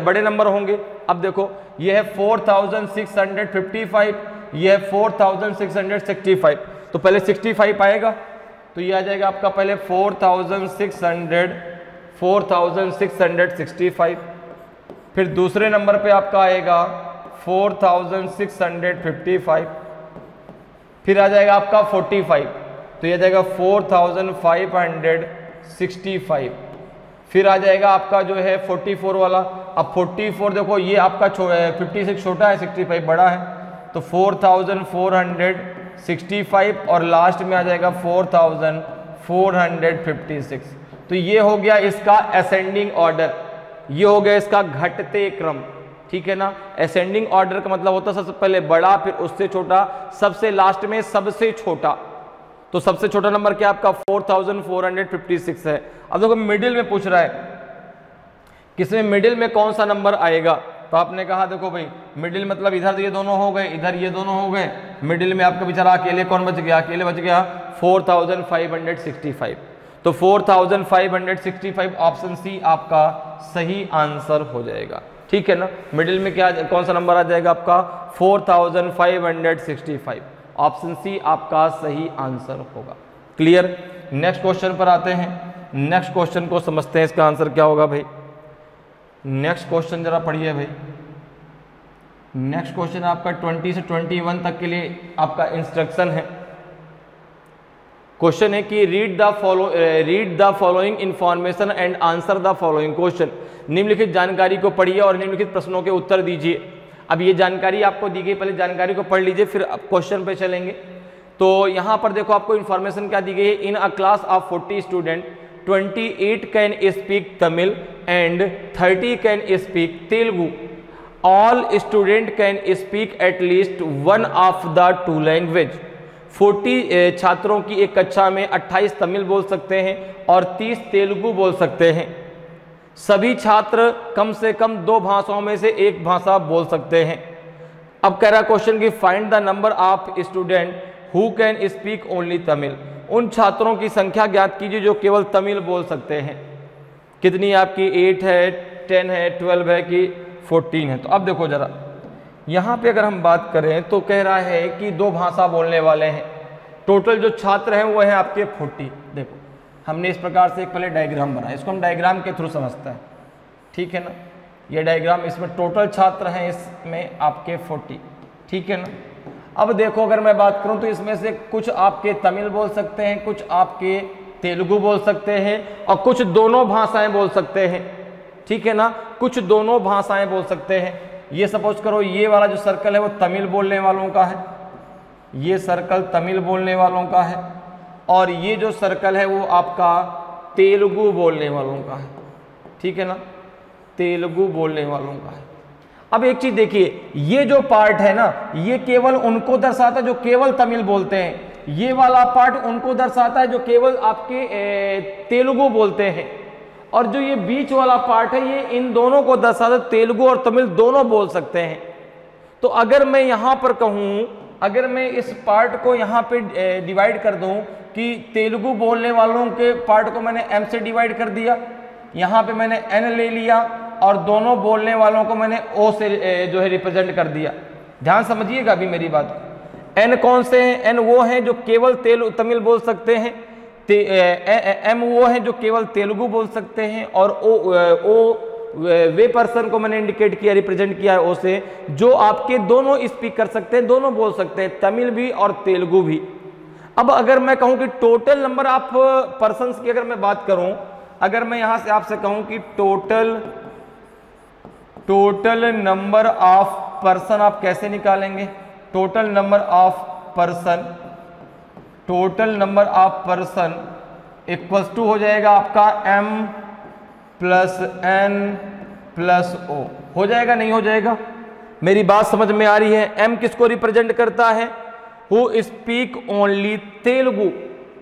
बड़े नंबर होंगे। अब देखो ये है 4655, ये है 4665, तो पहले 65 आएगा, तो ये आ जाएगा आपका पहले 4665, फिर दूसरे नंबर पे आपका आएगा 4655, फिर आ जाएगा आपका 45, तो ये आ जाएगा 4565, फिर आ जाएगा आपका जो है 44 वाला। अब 44 देखो ये आपका 56 छोटा है, 65 बड़ा है, तो 4465 और लास्ट में आ जाएगा 4456। तो ये हो गया इसका असेंडिंग ऑर्डर, ये हो गया इसका घटते क्रम, ठीक है ना। असेंडिंग ऑर्डर का मतलब होता है सबसे पहले बड़ा, फिर उससे छोटा, सबसे लास्ट में सबसे छोटा। तो सबसे छोटा नंबर क्या आपका 4456 है। अब देखो मिडिल में पूछ रहा है, किसमें मिडिल में कौन सा नंबर आएगा? तो आपने कहा देखो भाई मिडिल मतलब इधर ये दोनों हो गए, इधर ये दोनों हो गए, मिडिल में आपका बेचारा अकेले कौन बच गया? अकेले बच गया 4565। तो 4565 ऑप्शन सी आपका सही आंसर हो जाएगा, ठीक है ना। मिडिल में क्या कौन सा नंबर आ जाएगा आपका? 4565, ऑप्शन सी आपका सही आंसर होगा। क्लियर। नेक्स्ट क्वेश्चन पर आते हैं। नेक्स्ट क्वेश्चन को समझते हैं, इसका आंसर क्या होगा भाई। नेक्स्ट क्वेश्चन जरा पढ़िए भाई। नेक्स्ट क्वेश्चन आपका 20 से 21 तक के लिए आपका इंस्ट्रक्शन है। क्वेश्चन है कि read the following information and answer the following question. निम्नलिखित जानकारी को पढ़िए और निम्नलिखित प्रश्नों के उत्तर दीजिए। अब ये जानकारी आपको दी गई, पहले जानकारी को पढ़ लीजिए फिर क्वेश्चन पे चलेंगे। तो यहाँ पर देखो आपको इन्फॉर्मेशन क्या दी गई है। In a class of 40 student 28 can speak Tamil and 30 can speak Telugu. All student can speak at least one of the two language. 40 छात्रों की एक कक्षा में 28 तमिल बोल सकते हैं और 30 तेलुगु बोल सकते हैं। सभी छात्र कम से कम 2 भाषाओं में से एक भाषा बोल सकते हैं। अब कह रहा क्वेश्चन की find the number of student who can speak only Tamil. उन छात्रों की संख्या ज्ञात कीजिए जो केवल तमिल बोल सकते हैं। कितनी आपकी 8 है, 10 है, 12 है कि 14 है। तो अब देखो जरा यहाँ पे अगर हम बात करें तो कह रहा है कि 2 भाषा बोलने वाले हैं। टोटल जो छात्र हैं वो है आपके 40। देखो हमने इस प्रकार से एक पहले डायग्राम बनाया, इसको हम डायग्राम के थ्रू समझते हैं, ठीक है ना। ये डायग्राम, इसमें टोटल छात्र हैं इसमें आपके 40, ठीक है ना। अब देखो अगर मैं बात करूं तो इसमें से कुछ आपके तमिल बोल सकते हैं, कुछ आपके तेलुगु बोल सकते हैं और कुछ दोनों भाषाएं बोल सकते हैं, ठीक है ना। कुछ दोनों भाषाएं बोल सकते हैं। ये सपोज करो ये वाला जो सर्कल है वो तमिल बोलने वालों का है, ये सर्कल तमिल बोलने वालों का है और ये जो सर्कल है वो आपका तेलुगु बोलने वालों का है, ठीक है ना, तेलुगु बोलने वालों का है। अब एक चीज देखिए, ये जो पार्ट है ना ये केवल उनको दर्शाता है जो केवल तमिल बोलते हैं। ये वाला पार्ट उनको दर्शाता है जो केवल आपके तेलुगु बोलते हैं, और जो ये बीच वाला पार्ट है ये इन दोनों को दर्शाता है, तेलुगु और तमिल दोनों बोल सकते हैं। तो अगर मैं यहाँ पर कहूँ, अगर मैं इस पार्ट को यहाँ पे डिवाइड कर दूँ कि तेलुगु बोलने वालों के पार्ट को मैंने m से डिवाइड कर दिया, यहाँ पे मैंने n ले लिया, और दोनों बोलने वालों को मैंने o से जो है रिप्रेजेंट कर दिया। ध्यान समझिएगा अभी मेरी बात। n कौन से हैं? n वो हैं जो केवल तमिल बोल सकते हैं, m वो हैं जो केवल तेलुगु बोल सकते हैं, और o वे पर्सन को मैंने इंडिकेट किया, रिप्रेजेंट किया है ओ से, जो आपके दोनों स्पीक कर सकते हैं, दोनों बोल सकते हैं, तमिल भी और तेलुगु भी। अब अगर मैं कहूं कि टोटल नंबर ऑफ पर्संस की अगर मैं बात करूं, अगर मैं यहां से आपसे कहूं कि टोटल नंबर ऑफ पर्सन आप कैसे निकालेंगे? Total number of person equals to हो जाएगा आपका m plus n plus o। हो जाएगा नहीं हो जाएगा? मेरी बात समझ में आ रही है? m किसको रिप्रेजेंट करता है? Who speak only Telugu,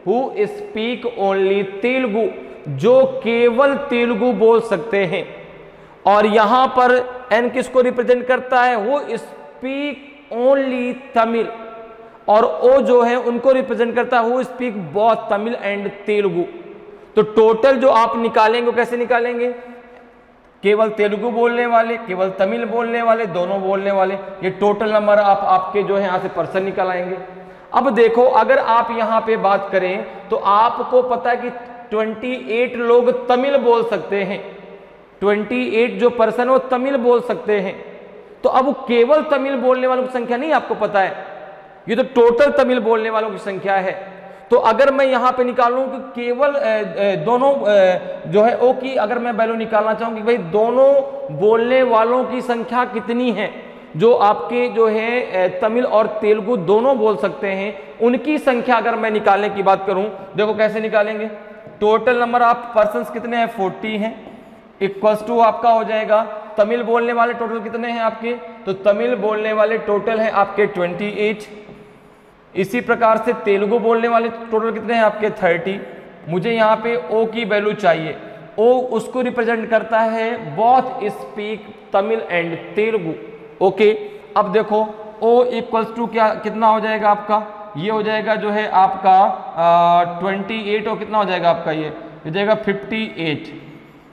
who speak only Telugu, जो केवल तेलुगु बोल सकते हैं। और यहां पर n किसको रिप्रेजेंट करता है? हु स्पीक ओनली तमिल, और o जो है उनको रिप्रेजेंट करता है who speak both Tamil and Telugu. तो टोटल जो आप निकालेंगे कैसे निकालेंगे? केवल तेलुगु बोलने वाले, केवल तमिल बोलने वाले, दोनों बोलने वाले, ये टोटल नंबर आप आपके जो है यहां से पर्सन निकल आएंगे। अब देखो, अगर आप यहां पे बात करें तो आपको पता है कि 28 लोग तमिल बोल सकते हैं, 28 जो पर्सन वो तमिल बोल सकते हैं। तो अब केवल तमिल बोलने वालों की संख्या नहीं आपको पता है, ये तो टोटल तमिल बोलने वालों की संख्या है। तो अगर मैं यहां पे निकालूं कि केवल दोनों जो है ओ की, अगर मैं वैल्यू निकालना चाहूं कि भाई दोनों बोलने वालों की संख्या कितनी है, जो आपके जो है तमिल और तेलुगु दोनों बोल सकते हैं, उनकी संख्या अगर मैं निकालने की बात करूं, देखो कैसे निकालेंगे। टोटल नंबर ऑफ पर्संस कितने हैं? 40 हैं, इक्वल्स टू आपका हो जाएगा तमिल बोलने वाले टोटल कितने हैं आपके? तो तमिल बोलने वाले टोटल हैं आपके 28। इसी प्रकार से तेलुगु बोलने वाले टोटल कितने हैं आपके? 30। मुझे यहाँ पे ओ की वैल्यू चाहिए। ओ उसको रिप्रेजेंट करता है both speak Tamil and Telugu. Okay, अब देखो ओ इक्वल्स टू क्या कितना हो जाएगा आपका? ये हो जाएगा जो है आपका 28, और कितना हो जाएगा आपका? ये हो जाएगा 58।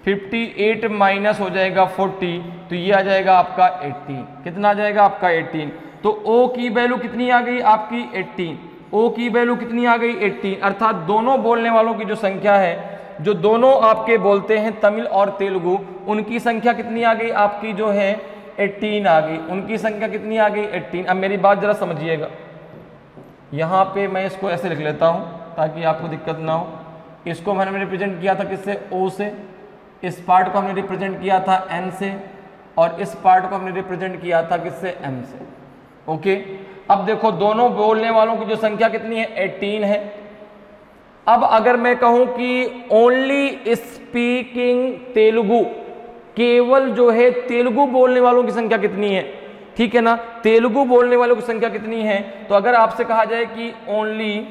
58 माइनस हो जाएगा 40, तो ये आ जाएगा आपका 18। कितना आ जाएगा आपका? 18। तो O की वैल्यू कितनी आ गई आपकी? 18। O की वैल्यू कितनी आ गई? 18। अर्थात दोनों बोलने वालों की जो संख्या है, जो दोनों आपके बोलते हैं तमिल और तेलुगु, उनकी संख्या कितनी आ गई आपकी? जो है 18 आ गई। उनकी संख्या कितनी आ गई? 18। अब मेरी बात जरा समझिएगा, यहाँ पे मैं इसको ऐसे लिख लेता हूँ ताकि आपको दिक्कत ना हो। इसको मैंने रिप्रेजेंट किया था किससे? O से। इस पार्ट को हमने रिप्रेजेंट किया था n से, और इस पार्ट को हमने रिप्रेजेंट किया था किससे? m से। ओके, अब देखो दोनों बोलने वालों की जो संख्या कितनी है? 18 है। अब अगर मैं कहूं कि ओनली स्पीकिंग तेलुगु, केवल जो है तेलुगु बोलने वालों की संख्या कितनी है? ठीक है ना, तेलुगु बोलने वालों की संख्या कितनी है? तो अगर आपसे कहा जाए कि only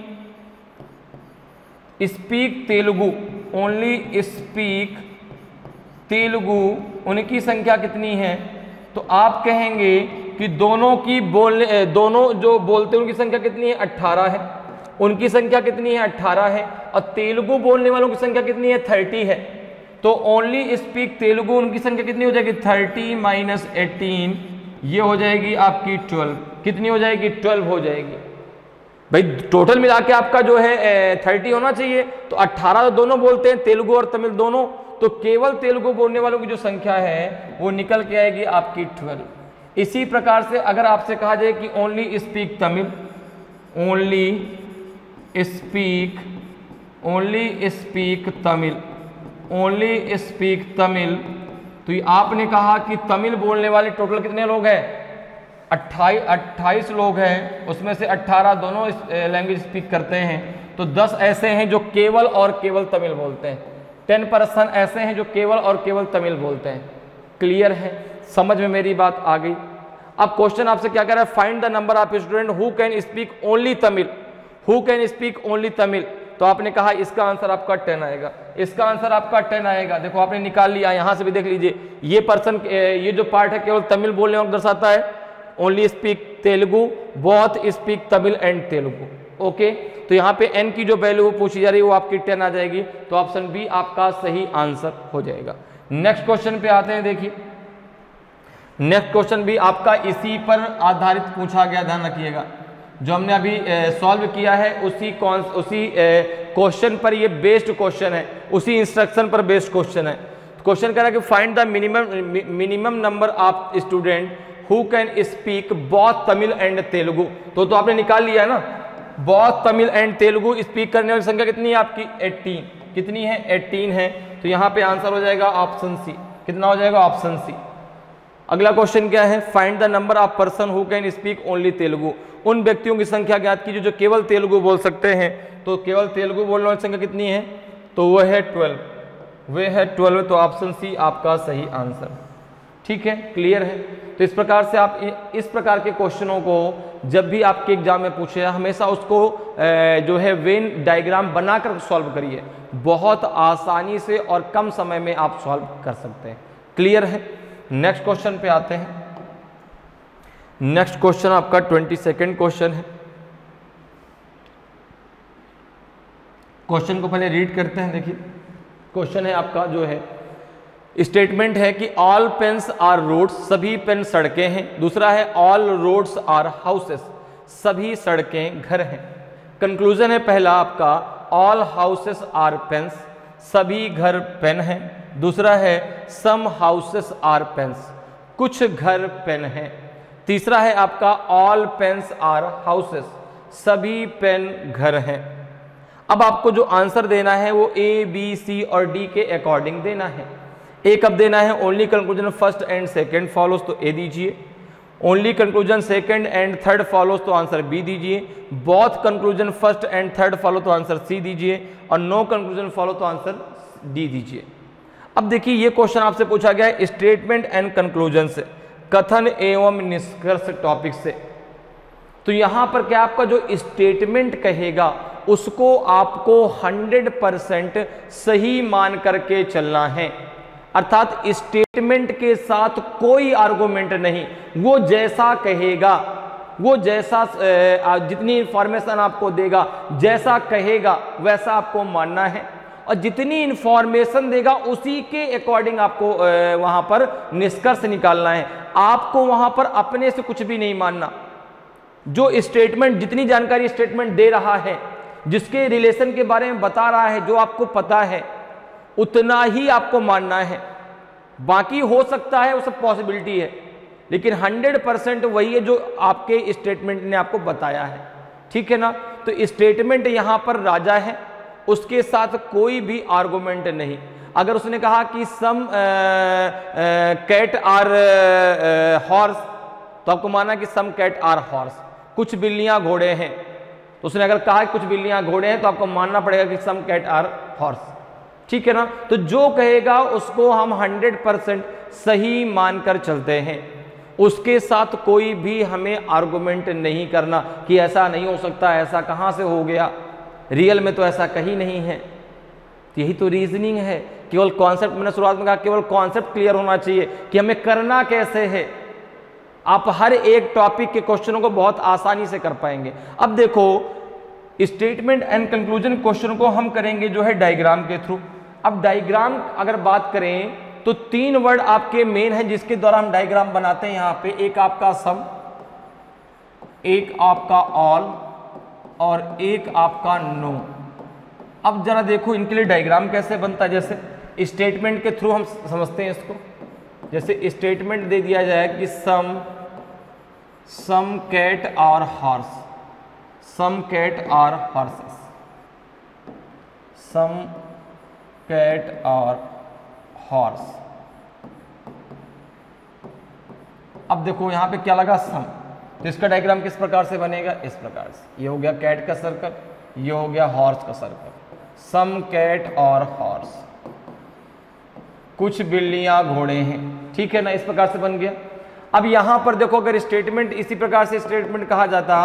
speak Telugu, only speak Telugu, उनकी संख्या कितनी है? तो आप कहेंगे कि दोनों जो बोलते हैं उनकी संख्या कितनी है? 18 है। उनकी संख्या कितनी है? 18 है। और तेलुगु बोलने वालों की संख्या कितनी है? 30 है। तो ओनली स्पीक तेलुगु, उनकी संख्या कितनी हो जाएगी? 30 माइनस 18, ये हो जाएगी आपकी 12। कितनी हो जाएगी? 12 हो जाएगी। भाई टोटल मिला के आपका जो है 30 होना चाहिए। तो 18 तो दोनों बोलते हैं, तेलुगु और तमिल दोनों, तो केवल तेलुगु बोलने वालों की जो संख्या है वो निकल के आएगी आपकी 12। इसी प्रकार से अगर आपसे कहा जाए कि only speak Tamil, only speak Tamil, तो ये आपने कहा कि तमिल बोलने वाले टोटल कितने लोग हैं? 28 लोग हैं, उसमें से 18 दोनों लैंग्वेज स्पीक करते हैं। तो 10 ऐसे हैं जो केवल और केवल तमिल बोलते हैं, 10% ऐसे हैं जो केवल और केवल तमिल बोलते हैं। क्लियर है? समझ में मेरी बात आ गई? अब क्वेश्चन आपसे क्या कह रहा है? Find the number of student who can speak only Tamil, who can speak only Tamil, तो आपने कहा इसका आंसर आपका 10 आएगा, इसका आंसर आपका 10 आएगा। देखो आपने निकाल लिया, यहां से भी देख लीजिए, ये पर्सन, ये जो पार्ट है केवल तमिल बोलने वाला दर्शाता है, only speak Telugu, both speak Tamil and Telugu. Okay, तो यहाँ पे n की जो वैल्यू पूछी जा रही है वो आपकी 10 आ जाएगी, तो ऑप्शन बी आपका सही आंसर हो जाएगा। नेक्स्ट क्वेश्चन पे आते हैं। देखिए नेक्स्ट क्वेश्चन भी आपका इसी पर आधारित पूछा गया, ध्यान रखिएगा। जो हमने अभी सॉल्व किया है उसी क्वेश्चन पर ये बेस्ड क्वेश्चन है, उसी इंस्ट्रक्शन पर बेस्ड क्वेश्चन है। क्वेश्चन कह रहा है कि find the minimum number of student who can speak both Tamil and Telugu. तो आपने निकाल लिया है ना, both Tamil and Telugu speak करने वाली संख्या कितनी है आपकी 18, कितनी है 18 है, तो यहाँ पे आंसर हो जाएगा ऑप्शन सी। कितना हो जाएगा? Option C. अगला क्वेश्चन क्या है? Find the number of person who can speak only Telugu. उन व्यक्तियों की संख्या ज्ञात कीजिए जो केवल तेलुगु बोल सकते हैं। तो केवल तेलुगु बोलने वाली संख्या कितनी है? तो वो है 12, वे है 12, तो ऑप्शन सी आपका सही आंसर। ठीक है, क्लियर है। तो इस प्रकार से आप इस प्रकार के क्वेश्चनों को जब भी आपके एग्जाम में पूछे हमेशा उसको जो है वेन डायग्राम बनाकर सॉल्व करिए, बहुत आसानी से और कम समय में आप सॉल्व कर सकते हैं। क्लियर है। नेक्स्ट क्वेश्चन पे आते हैं। नेक्स्ट क्वेश्चन आपका 22nd क्वेश्चन है। क्वेश्चन को पहले रीड करते हैं। देखिए क्वेश्चन है आपका जो है, स्टेटमेंट है कि ऑल पेन्स आर रोड्स, सभी पेन सड़कें हैं। दूसरा है ऑल रोड्स आर हाउसेस, सभी सड़कें घर हैं। कंक्लूजन है पहला आपका ऑल हाउसेस आर पेन्स, सभी घर पेन हैं। दूसरा है सम हाउसेस आर पेन्स, कुछ घर पेन हैं। तीसरा है आपका ऑल पेन्स आर हाउसेस, सभी पेन घर हैं। अब आपको जो आंसर देना है वो ए, बी, सी और डी के अकॉर्डिंग देना है। ए कब देना है? Only conclusion first and second follows, तो ए दीजिए। Only conclusion second and third follows, तो आंसर बी दीजिए। Both conclusion first and third follow, तो आंसर सी दीजिए। और नो कंक्लूजन फॉलो, तो आंसर डी दीजिए। अब देखिए ये क्वेश्चन आपसे पूछा गया है स्टेटमेंट एंड कंक्लूजन से, कथन एवं निष्कर्ष टॉपिक से। तो यहां पर क्या आपका जो स्टेटमेंट कहेगा उसको आपको 100% सही मान करके चलना है, अर्थात स्टेटमेंट के साथ कोई आर्गुमेंट नहीं। वो जैसा कहेगा, वो जैसा जितनी इंफॉर्मेशन आपको देगा, जैसा कहेगा वैसा आपको मानना है, और जितनी इंफॉर्मेशन देगा उसी के अकॉर्डिंग आपको वहां पर निष्कर्ष निकालना है। आपको वहां पर अपने से कुछ भी नहीं मानना। जो स्टेटमेंट, जितनी जानकारी स्टेटमेंट दे रहा है, जिसके रिलेशन के बारे में बता रहा है, जो आपको पता है उतना ही आपको मानना है। बाकी हो सकता है, वो सब पॉसिबिलिटी है, लेकिन 100% वही है जो आपके स्टेटमेंट ने आपको बताया है। ठीक है ना। तो स्टेटमेंट यहां पर राजा है, उसके साथ कोई भी आर्गुमेंट नहीं। अगर उसने कहा कि सम कैट आर हॉर्स, तो आपको माना कि सम कैट आर हॉर्स, कुछ बिल्लियां घोड़े हैं। तो उसने अगर कहा कि कुछ बिल्लियां घोड़े हैं, तो आपको मानना पड़ेगा कि सम कैट आर हॉर्स। ठीक है ना। तो जो कहेगा उसको हम 100% सही मानकर चलते हैं, उसके साथ कोई भी हमें आर्गुमेंट नहीं करना कि ऐसा नहीं हो सकता, ऐसा कहां से हो गया, रियल में तो ऐसा कहीं नहीं है। तो यही तो रीजनिंग है। केवल कॉन्सेप्ट, मैंने शुरुआत में कहा केवल कॉन्सेप्ट क्लियर होना चाहिए कि हमें करना कैसे है। आप हर एक टॉपिक के क्वेश्चनों को बहुत आसानी से कर पाएंगे। अब देखो स्टेटमेंट एंड कंक्लूजन क्वेश्चन को हम करेंगे जो है डायग्राम के थ्रू। अब डायग्राम अगर बात करें तो 3 वर्ड आपके मेन हैं जिसके द्वारा हम डायग्राम बनाते हैं। यहां पे एक आपका सम, एक आपका ऑल और एक आपका नो। अब जरा देखो इनके लिए डायग्राम कैसे बनता है। जैसे स्टेटमेंट के थ्रू हम समझते हैं इसको। जैसे स्टेटमेंट दे दिया जाए कि सम कैट और हॉर्स, सम कैट और हॉर्सेस, सम कैट और हॉर्स। अब देखो यहां पे क्या लगा? सम। तो इसका डायग्राम किस प्रकार से बनेगा? इस प्रकार से। ये हो गया कैट का सर्कल, ये हो गया हॉर्स का सर्कल। सम कैट और हॉर्स, कुछ बिल्लियां घोड़े हैं। ठीक है ना, इस प्रकार से बन गया। अब यहां पर देखो अगर स्टेटमेंट इसी प्रकार से स्टेटमेंट कहा जाता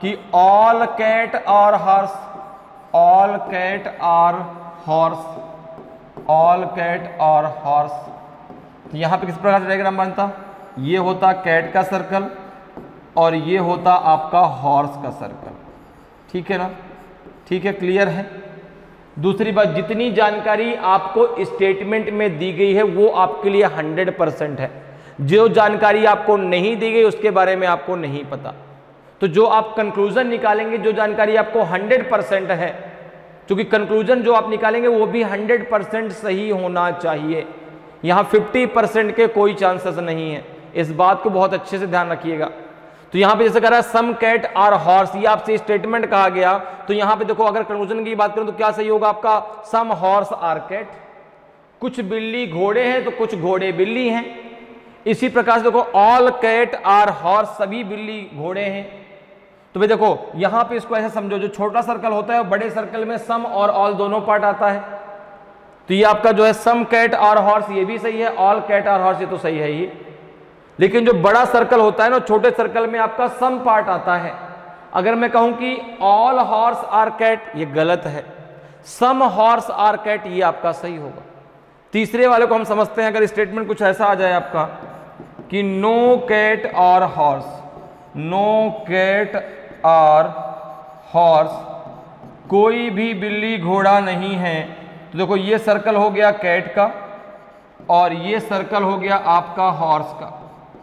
कि ऑल कैट और हॉर्स, ऑल कैट और हॉर्स, ऑल कैट और हॉर्स, तो यहां पे किस प्रकार से डायग्राम बनता, ये होता कैट का सर्कल और ये होता आपका हॉर्स का सर्कल, ठीक है ना, ठीक है, क्लियर है। दूसरी बात, जितनी जानकारी आपको स्टेटमेंट में दी गई है वो आपके लिए 100% है, जो जानकारी आपको नहीं दी गई उसके बारे में आपको नहीं पता। तो जो आप कंक्लूजन निकालेंगे, जो जानकारी आपको 100% है, क्योंकि कंक्लूजन जो आप निकालेंगे वो भी 100% सही होना चाहिए, यहां 50% के कोई चांसेस नहीं है, इस बात को बहुत अच्छे से ध्यान रखिएगा। तो यहां पे जैसे कह रहा है सम कैट आर हॉर्स, ये आपसे स्टेटमेंट कहा गया, तो यहां पे देखो अगर कंक्लूजन की बात करूं तो क्या सही होगा आपका, सम हॉर्स आर कैट, कुछ बिल्ली घोड़े हैं तो कुछ घोड़े बिल्ली हैं। इसी प्रकार से देखो ऑल कैट आर हॉर्स, सभी बिल्ली घोड़े हैं। तो भाई देखो यहां पे इसको ऐसे समझो, जो छोटा सर्कल होता है बड़े सर्कल में सम और ऑल दोनों पार्ट आता है, तो ये आपका जो है सम कैट और हॉर्स ये भी सही है, ऑल कैट और हॉर्स ये तो सही है ही। लेकिन जो बड़ा सर्कल होता है ना, छोटे सर्कल में आपका सम पार्ट आता है। अगर मैं कहूं कि ऑल हॉर्स आर कैट, ये गलत है, सम हॉर्स आर कैट ये आपका सही होगा। तीसरे वाले को हम समझते हैं, अगर स्टेटमेंट कुछ ऐसा आ जाए आपका कि नो कैट और हॉर्स, नो कैट और हॉर्स, कोई भी बिल्ली घोड़ा नहीं है, तो देखो ये सर्कल हो गया कैट का और ये सर्कल हो गया आपका हॉर्स का,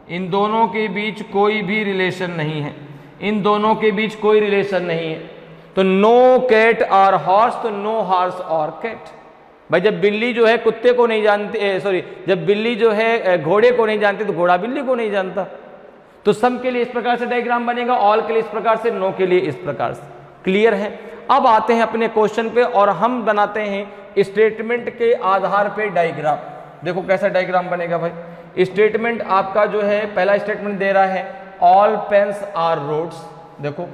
इन दोनों के बीच कोई भी रिलेशन नहीं है, इन दोनों के बीच कोई रिलेशन नहीं है। तो नो कैट और हॉर्स, तो नो हॉर्स और कैट। भाई जब बिल्ली जो है कुत्ते को नहीं जानती, सॉरी, जब बिल्ली जो है घोड़े को नहीं जानती तो घोड़ा बिल्ली को नहीं जानता। तो सम के लिए इस प्रकार से डायग्राम बनेगा, ऑल के लिए इस प्रकार से, नो के लिए इस प्रकार से। क्लियर है। अब आते हैं अपने क्वेश्चन पे और हम बनाते हैं स्टेटमेंट के आधार पे डायग्राम। देखो कैसा डायग्राम बनेगा भाई। स्टेटमेंट आपका जो है, पहला स्टेटमेंट दे रहा है ऑल पेन्स आर रोड्स, देखो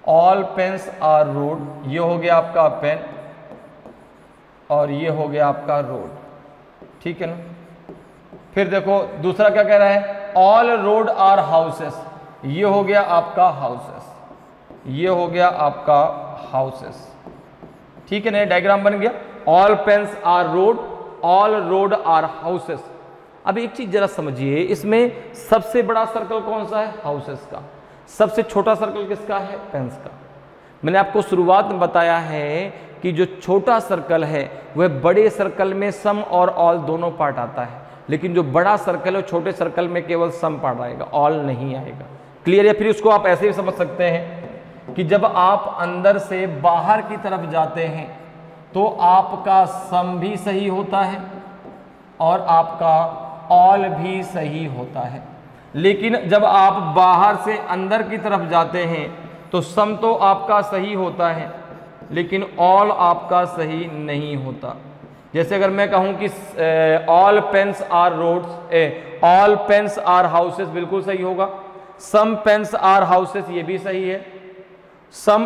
ऑल पेन्स आर रोड, ये हो गया आपका पेन और ये हो गया आपका रोड, ठीक है ना। फिर देखो दूसरा क्या कह रहा है, ऑल रोड आर हाउसेस, ये हो गया आपका हाउसेस, ये हो गया आपका हाउसेस, ठीक है ना। डायग्राम बन गया, all pens are road, all road are houses. अब एक चीज जरा समझिए, इसमें सबसे बड़ा सर्कल कौन सा है, हाउसेस का, सबसे छोटा सर्कल किसका है, पेन्स का। मैंने आपको शुरुआत में बताया है कि जो छोटा सर्कल है वह बड़े सर्कल में सम और ऑल दोनों पार्ट आता है, लेकिन जो बड़ा सर्कल है छोटे सर्कल में केवल सम पार्ट आएगा, ऑल नहीं आएगा। क्लियर है। फिर उसको आप ऐसे भी समझ सकते हैं कि जब आप अंदर से बाहर की तरफ जाते हैं तो आपका सम भी सही होता है और आपका ऑल भी सही होता है, लेकिन जब आप बाहर से अंदर की तरफ जाते हैं तो सम तो आपका सही होता है लेकिन ऑल आपका सही नहीं होता। जैसे अगर मैं कहूं कि all pens are roads, all pens are houses, बिल्कुल सही होगा। सम पेन्स आर हाउसेस, ये भी सही है। Some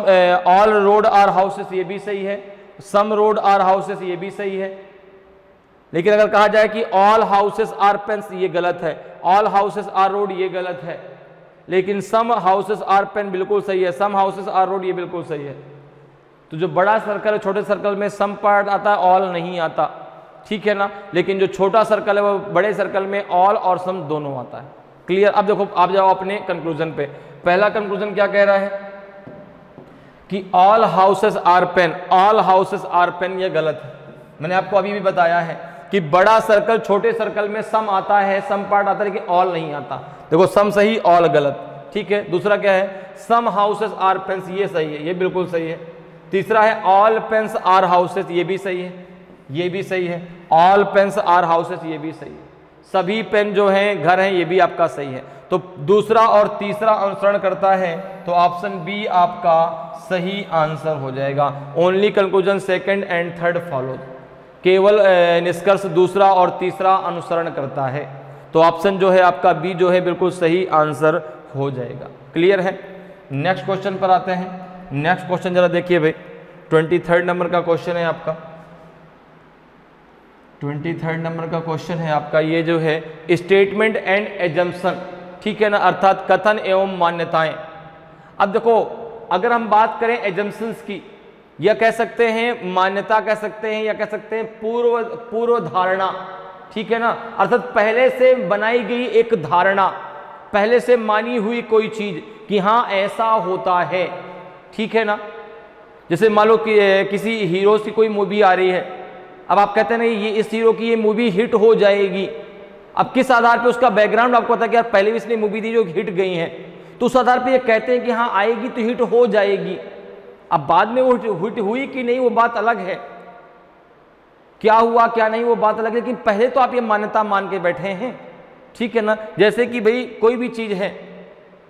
all road are houses, ये भी सही है। सम रोड आर हाउसेस, ये भी सही है। लेकिन अगर कहा जाए कि ऑल हाउसेस आर पेन्स, ये गलत है। ऑल हाउसेस आर रोड, ये गलत है। लेकिन सम हाउसेस आर पेन, बिल्कुल सही है। सम हाउसेस आर रोड, ये बिल्कुल सही है। तो जो बड़ा सर्कल है, छोटे सर्कल में सम पार्ट आता है, ऑल नहीं आता, ठीक है ना। लेकिन जो छोटा सर्कल है वो बड़े सर्कल में ऑल और सम दोनों आता है। क्लियर। अब देखो आप जाओ अपने कंक्लूजन पे। पहला कंक्लूजन क्या कह रहा है कि all houses are pen, all houses are pen, ये गलत है। मैंने आपको अभी भी बताया है कि बड़ा सर्कल छोटे सर्कल में सम आता है, सम पार्ट आता है, लेकिन ऑल नहीं आता। देखो सम सही, ऑल गलत, ठीक है। दूसरा क्या है, सम हाउसेस आर पेन्स, ये सही है, ये बिल्कुल सही है। तीसरा है ऑल पेन्स आर हाउसेस, ये भी सही है, ये भी सही है। ऑल पेन्स आर हाउसेस, ये भी सही है। सभी पेन जो हैं घर हैं, ये भी आपका सही है। तो दूसरा और तीसरा अनुसरण करता है, तो ऑप्शन बी आपका सही आंसर हो जाएगा। Only conclusion second and third follow, केवल निष्कर्ष दूसरा और तीसरा अनुसरण करता है। तो ऑप्शन जो है आपका बी जो है बिल्कुल सही आंसर हो जाएगा। क्लियर है। नेक्स्ट क्वेश्चन पर आते हैं। नेक्स्ट क्वेश्चन जरा देखिए भाई, 23 नंबर का क्वेश्चन है आपका। 23 नंबर का क्वेश्चन है आपका, ये जो है स्टेटमेंट एंड एजम्पशन, ठीक है ना, अर्थात कथन एवं मान्यताएं। अब देखो, अगर हम बात करें एजम्पशंस की, या कह सकते हैं मान्यता कह सकते हैं, या कह सकते हैं पूर्व धारणा, ठीक है ना, अर्थात पहले से बनाई गई एक धारणा, पहले से मानी हुई कोई चीज कि हाँ ऐसा होता है, ठीक है ना। जैसे मान लो कि किसी हीरो की कोई मूवी आ रही है, अब आप कहते हैं नहीं ये इस हीरो की ये मूवी हिट हो जाएगी, अब किस आधार पे उसका बैकग्राउंड आपको पता है कि यार पहले भी इसने मूवी दी जो हिट गई है, तो उस आधार पे ये कहते हैं कि हाँ आएगी तो हिट हो जाएगी। अब बाद में वो हिट हुई कि नहीं वो बात अलग है, क्या हुआ क्या नहीं वो बात अलग है, लेकिन पहले तो आप ये मान्यता मान के बैठे हैं, ठीक है ना। जैसे कि भाई कोई भी चीज है,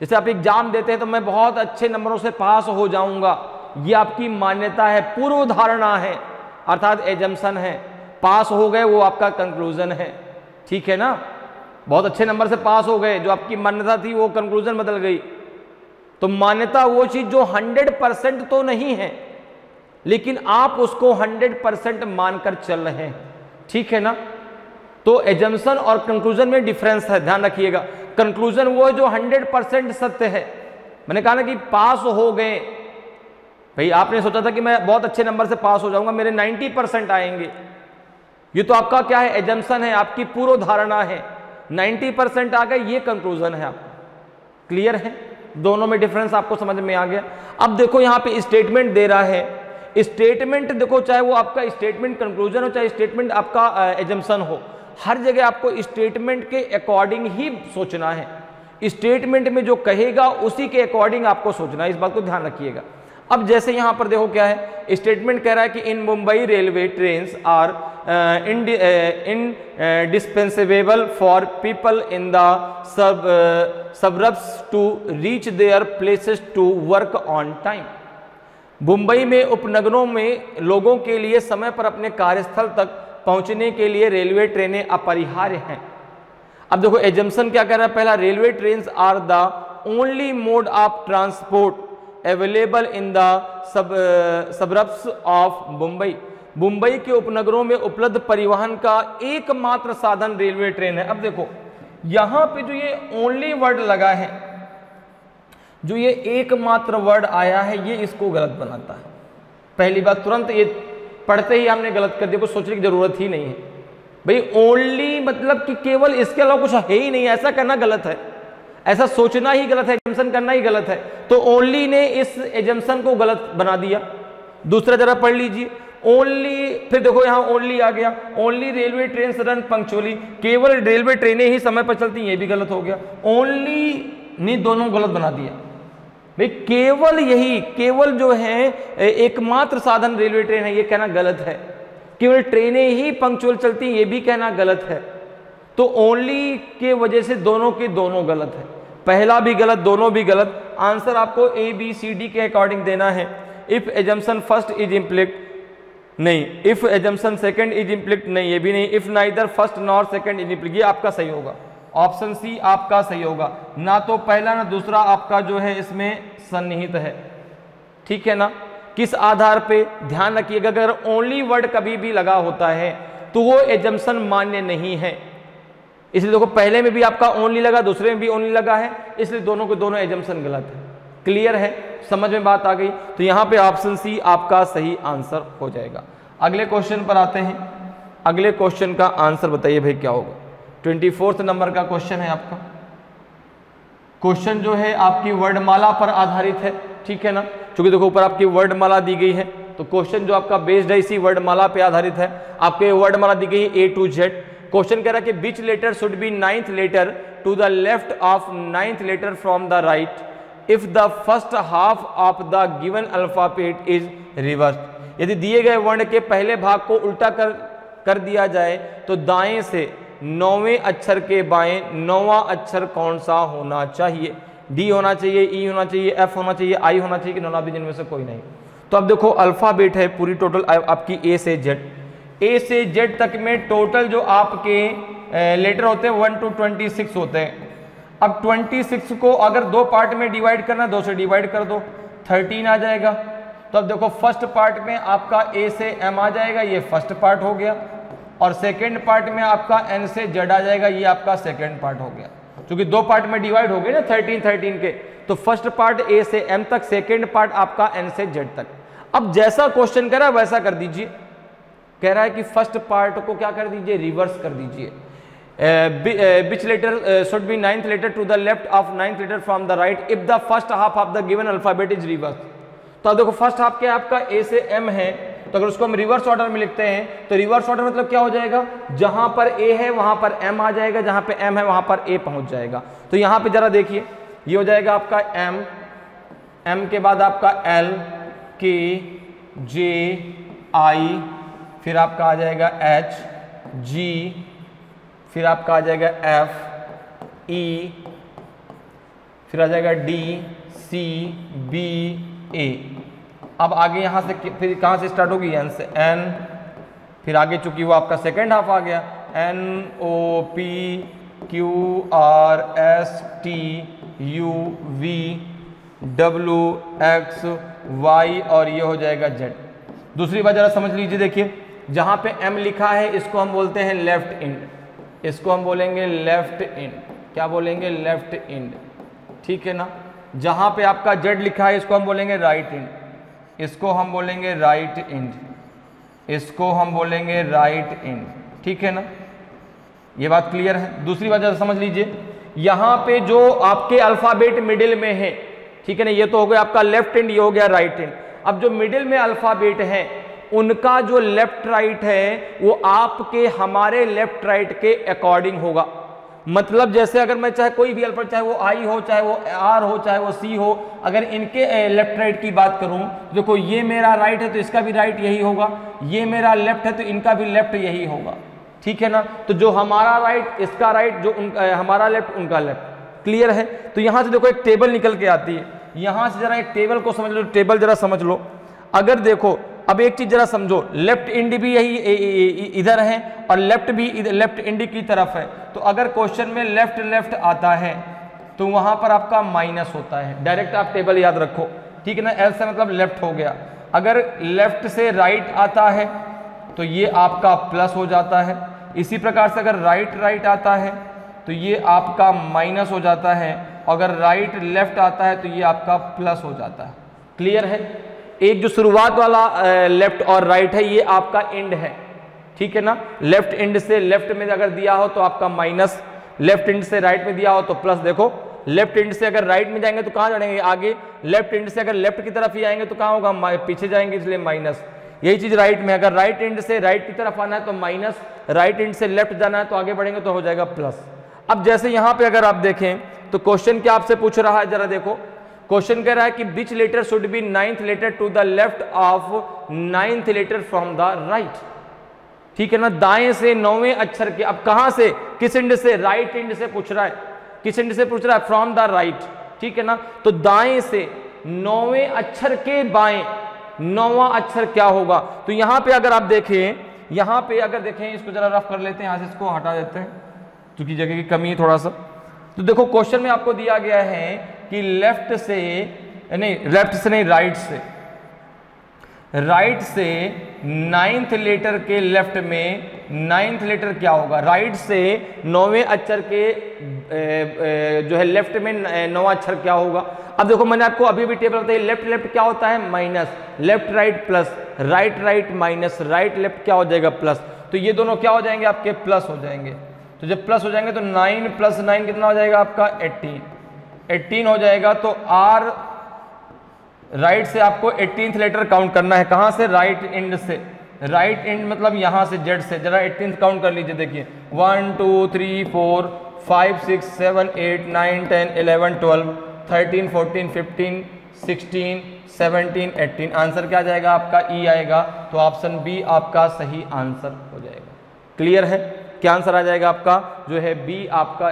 जैसे आप एग्जाम देते हैं तो मैं बहुत अच्छे नंबरों से पास हो जाऊंगा, ये आपकी मान्यता है, पूर्व धारणा है, अर्थात एजम्पशन है। पास हो गए वो आपका कंक्लूजन है, ठीक है ना। बहुत अच्छे नंबर से पास हो गए, जो आपकी मान्यता थी वो कंक्लूजन बदल गई। तो मान्यता वो चीज जो 100% तो नहीं है, लेकिन आप उसको 100% मानकर चल रहे हैं, ठीक है ना। तो एजम्पशन और कंक्लूजन में डिफरेंस है, ध्यान रखिएगा। कंक्लूजन वो है जो 100% सत्य है। मैंने कहा ना कि पास हो गए, भाई आपने सोचा था कि मैं बहुत अच्छे नंबर से पास हो जाऊंगा, मेरे 90% आएंगे, ये तो आपका क्या है, एजम्पशन है, आपकी पूर्व धारणा है। 90% आ गए, ये कंक्लूजन है आपका। क्लियर है, दोनों में डिफरेंस आपको समझ में आ गया। अब देखो यहाँ पे स्टेटमेंट दे रहा है, स्टेटमेंट देखो चाहे वो आपका स्टेटमेंट कंक्लूजन हो चाहे स्टेटमेंट आपका एजम्पशन हो, हर जगह आपको स्टेटमेंट के अकॉर्डिंग ही सोचना है। स्टेटमेंट में जो कहेगा उसी के अकॉर्डिंग आपको सोचना है, इस बात को ध्यान रखिएगा। अब जैसे यहां पर देखो क्या है, स्टेटमेंट कह रहा है कि in Mumbai railway trains are indispensable for people in the suburbs to reach their places to work on time. Mumbai में उपनगरों में लोगों के लिए समय पर अपने कार्यस्थल तक पहुंचने के लिए रेलवे ट्रेनें अपरिहार्य हैं। अब देखो एजम्पशन क्या कर रहा है, पहला railway trains are the only mode of transport available in the suburbs of Mumbai. Mumbai के उपनगरों में उपलब्ध परिवहन का एकमात्र साधन रेलवे ट्रेन है। अब देखो यहां पे जो ये ओनली वर्ड लगा है, जो ये एकमात्र वर्ड आया है, ये इसको गलत बनाता है। पहली बात, तुरंत ये पढ़ते ही हमने गलत कर दिया, कुछ सोचने की जरूरत ही नहीं है। भाई ओनली मतलब कि केवल, इसके अलावा कुछ है ही नहीं, ऐसा करना गलत है, ऐसा सोचना ही गलत है, एजम्पशन करना ही गलत है। तो ओनली ने इस एजम्पशन को गलत बना दिया। दूसरा जरा पढ़ लीजिए, ओनली, फिर देखो यहां ओनली आ गया, only railway train run punctually, केवल रेलवे ट्रेनें ही समय पर चलती हैं, ये भी गलत हो गया। ओनली ने दोनों गलत बना दिया। भाई केवल यही, केवल जो है एकमात्र साधन रेलवे ट्रेन है, ये कहना गलत है। केवल ट्रेनें ही पंक्चुअल चलती हैं, ये भी कहना गलत है। तो ओनली के वजह से दोनों के दोनों गलत है, पहला भी गलत, दोनों भी गलत। आंसर आपको ए बी सी डी के अकॉर्डिंग देना है। If assumption first is implicit, नहीं। If assumption second is implicit, नहीं, ये भी नहीं। If neither first nor second is implicit, ये आपका सही होगा। ऑप्शन सी आपका सही होगा, ना तो पहला ना दूसरा आपका जो है इसमें सन्निहित है, ठीक है ना। किस आधार पे, ध्यान रखिएगा, अगर ओनली वर्ड कभी भी लगा होता है तो वो एजम्पशन मान्य नहीं है। इसलिए देखो पहले में भी आपका ओनली लगा, दूसरे में भी ओनली लगा है, इसलिए दोनों के दोनों एजम्पशन गलत है। क्लियर है, समझ में बात आ गई। तो यहां पे ऑप्शन सी आपका सही आंसर हो जाएगा। अगले क्वेश्चन पर आते हैं। अगले क्वेश्चन का आंसर बताइए भाई क्या होगा। 24 नंबर का क्वेश्चन है आपका। क्वेश्चन जो है आपकी वर्डमाला पर आधारित है, ठीक है ना। क्योंकि देखो ऊपर आपकी वर्डमाला दी गई है, तो क्वेश्चन जो आपका बेस्ड है इसी वर्डमाला पे आधारित है। आपके वर्डमाला दी गई है A to Z। क्वेश्चन कह रहा है कि which letter should be 9th letter to the left of 9th letter from the right if the first half of the given alphabet is reverse. यदि दिए गए वर्ण के पहले भाग को उल्टा कर दिया जाए तो दाएं से 9वें अक्षर के बाएं 9वां अक्षर कौन सा होना चाहिए। डी होना चाहिए, ई होना चाहिए, एफ होना चाहिए, आई होना चाहिए कि नॉन ऑफ जिनमें से कोई नहीं। तो अब देखो अल्फाबेट है पूरी टोटल आपकी ए से जेड तक में टोटल जो आपके लेटर होते हैं 1 to 26 होते हैं। अब 26 को अगर दो पार्ट में डिवाइड करना, 2 से डिवाइड कर दो, 13 आ जाएगा। तो अब देखो फर्स्ट पार्ट में आपका ए से एम आ जाएगा, ये फर्स्ट पार्ट हो गया, और सेकेंड पार्ट में आपका एन से जेड आ जाएगा, ये आपका सेकेंड पार्ट हो गया। क्योंकि दो पार्ट में डिवाइड हो गए ना 13 13 के, तो फर्स्ट पार्ट ए से एम तक, सेकेंड पार्ट आपका एन से जेड तक। अब जैसा क्वेश्चन कह रहा है वैसा कर दीजिए। कह रहा है कि फर्स्ट पार्ट को क्या कर दीजिए, रिवर्स कर दीजिए। which letter should be ninth letter to the left of ninth letter from the right if the first half of the given alphabet is reversed। तो अब देखो फर्स्ट हाफ क्या है आपका, ए से एम है, तो अगर उसको हम रिवर्स ऑर्डर में लिखते हैं तो रिवर्स ऑर्डर मतलब क्या हो जाएगा, जहां पर ए है वहां पर एम आ जाएगा, जहां पे एम है वहां पर ए पहुंच जाएगा। तो यहां पे जरा देखिए, ये हो जाएगा आपका एम, एम के बाद आपका एल, के, जे, आई, फिर आपका आ जाएगा एच, जी, फिर आपका आ जाएगा एफ, ई, फिर आ जाएगा डी, सी, बी, ए। अब आगे यहां से फिर कहां से स्टार्ट होगी, एन से, एन, फिर आगे चूंकि वो आपका सेकेंड हाफ आ गया, N, O, P, Q, R, S, T, U, V, W, X, Y और ये हो जाएगा जेड। दूसरी बात जरा समझ लीजिए, देखिए जहां पे एम लिखा है इसको हम बोलते हैं लेफ्ट इंड, इसको हम बोलेंगे लेफ्ट इंड। क्या बोलेंगे, लेफ्ट इंड, ठीक है ना। जहां पे आपका जेड लिखा है इसको हम बोलेंगे राइट इंड, इसको हम बोलेंगे राइट इंड, इसको हम बोलेंगे राइट इंड, ठीक है ना। ये बात क्लियर है। दूसरी बात जरा समझ लीजिए, यहां पे जो आपके अल्फाबेट मिडिल में है, ठीक है ना, ये तो हो गया आपका लेफ्ट इंड, ये हो गया राइट इंड। अब जो मिडिल में अल्फाबेट है उनका जो लेफ्ट राइट है वो आपके हमारे लेफ्ट राइट के अकॉर्डिंग होगा। मतलब जैसे अगर मैं चाहे कोई भी अल्फाबेट, चाहे वो आई हो, चाहे वो आर हो, चाहे वो सी हो, अगर इनके लेफ्ट राइट की बात करूं, देखो ये मेरा राइट है तो इसका भी राइट यही होगा, ये मेरा लेफ्ट है तो इनका भी लेफ्ट यही होगा, ठीक है ना। तो जो हमारा राइट इसका राइट, जो हमारा लेफ्ट उनका लेफ्ट। क्लियर है। तो यहां से देखो एक टेबल निकल के आती है, यहां से जरा एक टेबल को समझ लो, टेबल जरा समझ लो। अगर देखो अब एक चीज जरा समझो, लेफ्ट इंड भी यही इधर है और लेफ्ट भी लेफ्ट इंड की तरफ है, तो अगर क्वेश्चन में लेफ्ट लेफ्ट आता है तो वहां पर आपका माइनस होता है। डायरेक्ट आप टेबल याद रखो, ठीक है ना। एल से मतलब लेफ्ट हो गया। अगर लेफ्ट से राइट आता है तो ये आपका प्लस हो जाता है। इसी प्रकार से अगर राइट राइट आता है तो ये आपका माइनस हो जाता है, अगर राइट लेफ्ट आता है तो ये आपका प्लस हो जाता है। क्लियर है। एक जो शुरुआत वाला लेफ्ट और राइट है ये आपका एंड है, ठीक है ना। लेफ्ट एंड से लेफ्ट में अगर दिया हो तो आपका माइनस, लेफ्ट एंड से राइट में दिया हो तो प्लस। देखो लेफ्ट एंड से अगर राइट में जाएंगे तो कहां जाएंगे, आगे। लेफ्ट एंड से अगर लेफ्ट की तरफ ही आएंगे तो कहां होगा, पीछे जाएंगे, इसलिए माइनस। यही चीज राइट में, अगर राइट एंड से राइट की तरफ आना है तो माइनस, राइट एंड से लेफ्ट जाना है तो आगे बढ़ेंगे तो हो जाएगा प्लस। अब जैसे यहां पे अगर आप देखें तो क्वेश्चन क्या आपसे पूछ रहा है, जरा देखो। क्वेश्चन कह रहा है कि which letter should be ninth letter to the left of ninth letter from the right, ठीक है ना। दाएं से नौवें अक्षर के, अब कहां से, किस इंड से, राइट इंड से पूछ रहा है, किस इंड से पूछ रहा है, फ्रॉम द राइट, ठीक है ना। तो दाएं से नौवें अक्षर के बाएं नौवां अक्षर क्या होगा। तो यहां पे अगर आप देखें, यहां पे अगर देखें, इसको जरा रफ कर लेते हैं, यहां से इसको हटा देते हैं क्योंकि जगह की कमी है थोड़ा सा। तो देखो क्वेश्चन में आपको दिया गया है कि लेफ्ट से नहीं, राइट से नाइन्थ लेटर के लेफ्ट में नाइन्थ लेटर क्या होगा, राइट से नौवें अक्षर के जो है लेफ्ट में नौवां अक्षर क्या होगा। अब देखो मैंने आपको अभी भी टेबल बताई, लेफ्ट लेफ्ट क्या होता है, minus, left right plus, right right minus, right left क्या हो जाएगा, प्लस। तो ये दोनों क्या हो जाएंगे, आपके प्लस हो जाएंगे। तो जब प्लस हो जाएंगे तो 9 + 9 कितना हो जाएगा आपका, 18 हो जाएगा। तो आर राइट से आपको 18th लेटर काउंट करना है, कहां से, राइट एंड से। राइट एंड मतलब यहां से जेड से, जरा 18th काउंट कर लीजिए। देखिए 1 2 3 4 5 6 7 8 9 10 11 12 13 14 15 16 17 18। आंसर क्या जाएगा आपका, ई आएगा। तो ऑप्शन बी आपका सही आंसर हो जाएगा। क्लियर है। क्या आंसर आ जाएगा आपका, जो है बी आपका,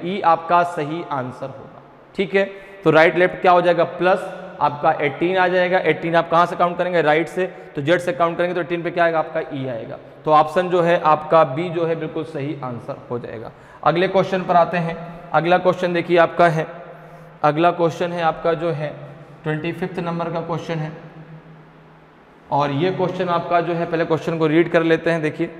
ई आपका सही आंसर होगा, ठीक है। तो राइट लेफ्ट क्या हो जाएगा, प्लस आपका 18 आ जाएगा। 18 आप कहां से काउंट करेंगे, राइट से, तो जेड से काउंट करेंगे तो 18 पे क्या आएगा आपका, ई आएगा। तो ऑप्शन जो है आपका बी जो है बिल्कुल सही आंसर हो जाएगा। अगले क्वेश्चन पर आते हैं। अगला क्वेश्चन देखिए आपका है, अगला क्वेश्चन है आपका जो है 25 नंबर का क्वेश्चन है। और ये क्वेश्चन आपका जो है, पहले क्वेश्चन को रीड कर लेते हैं। देखिए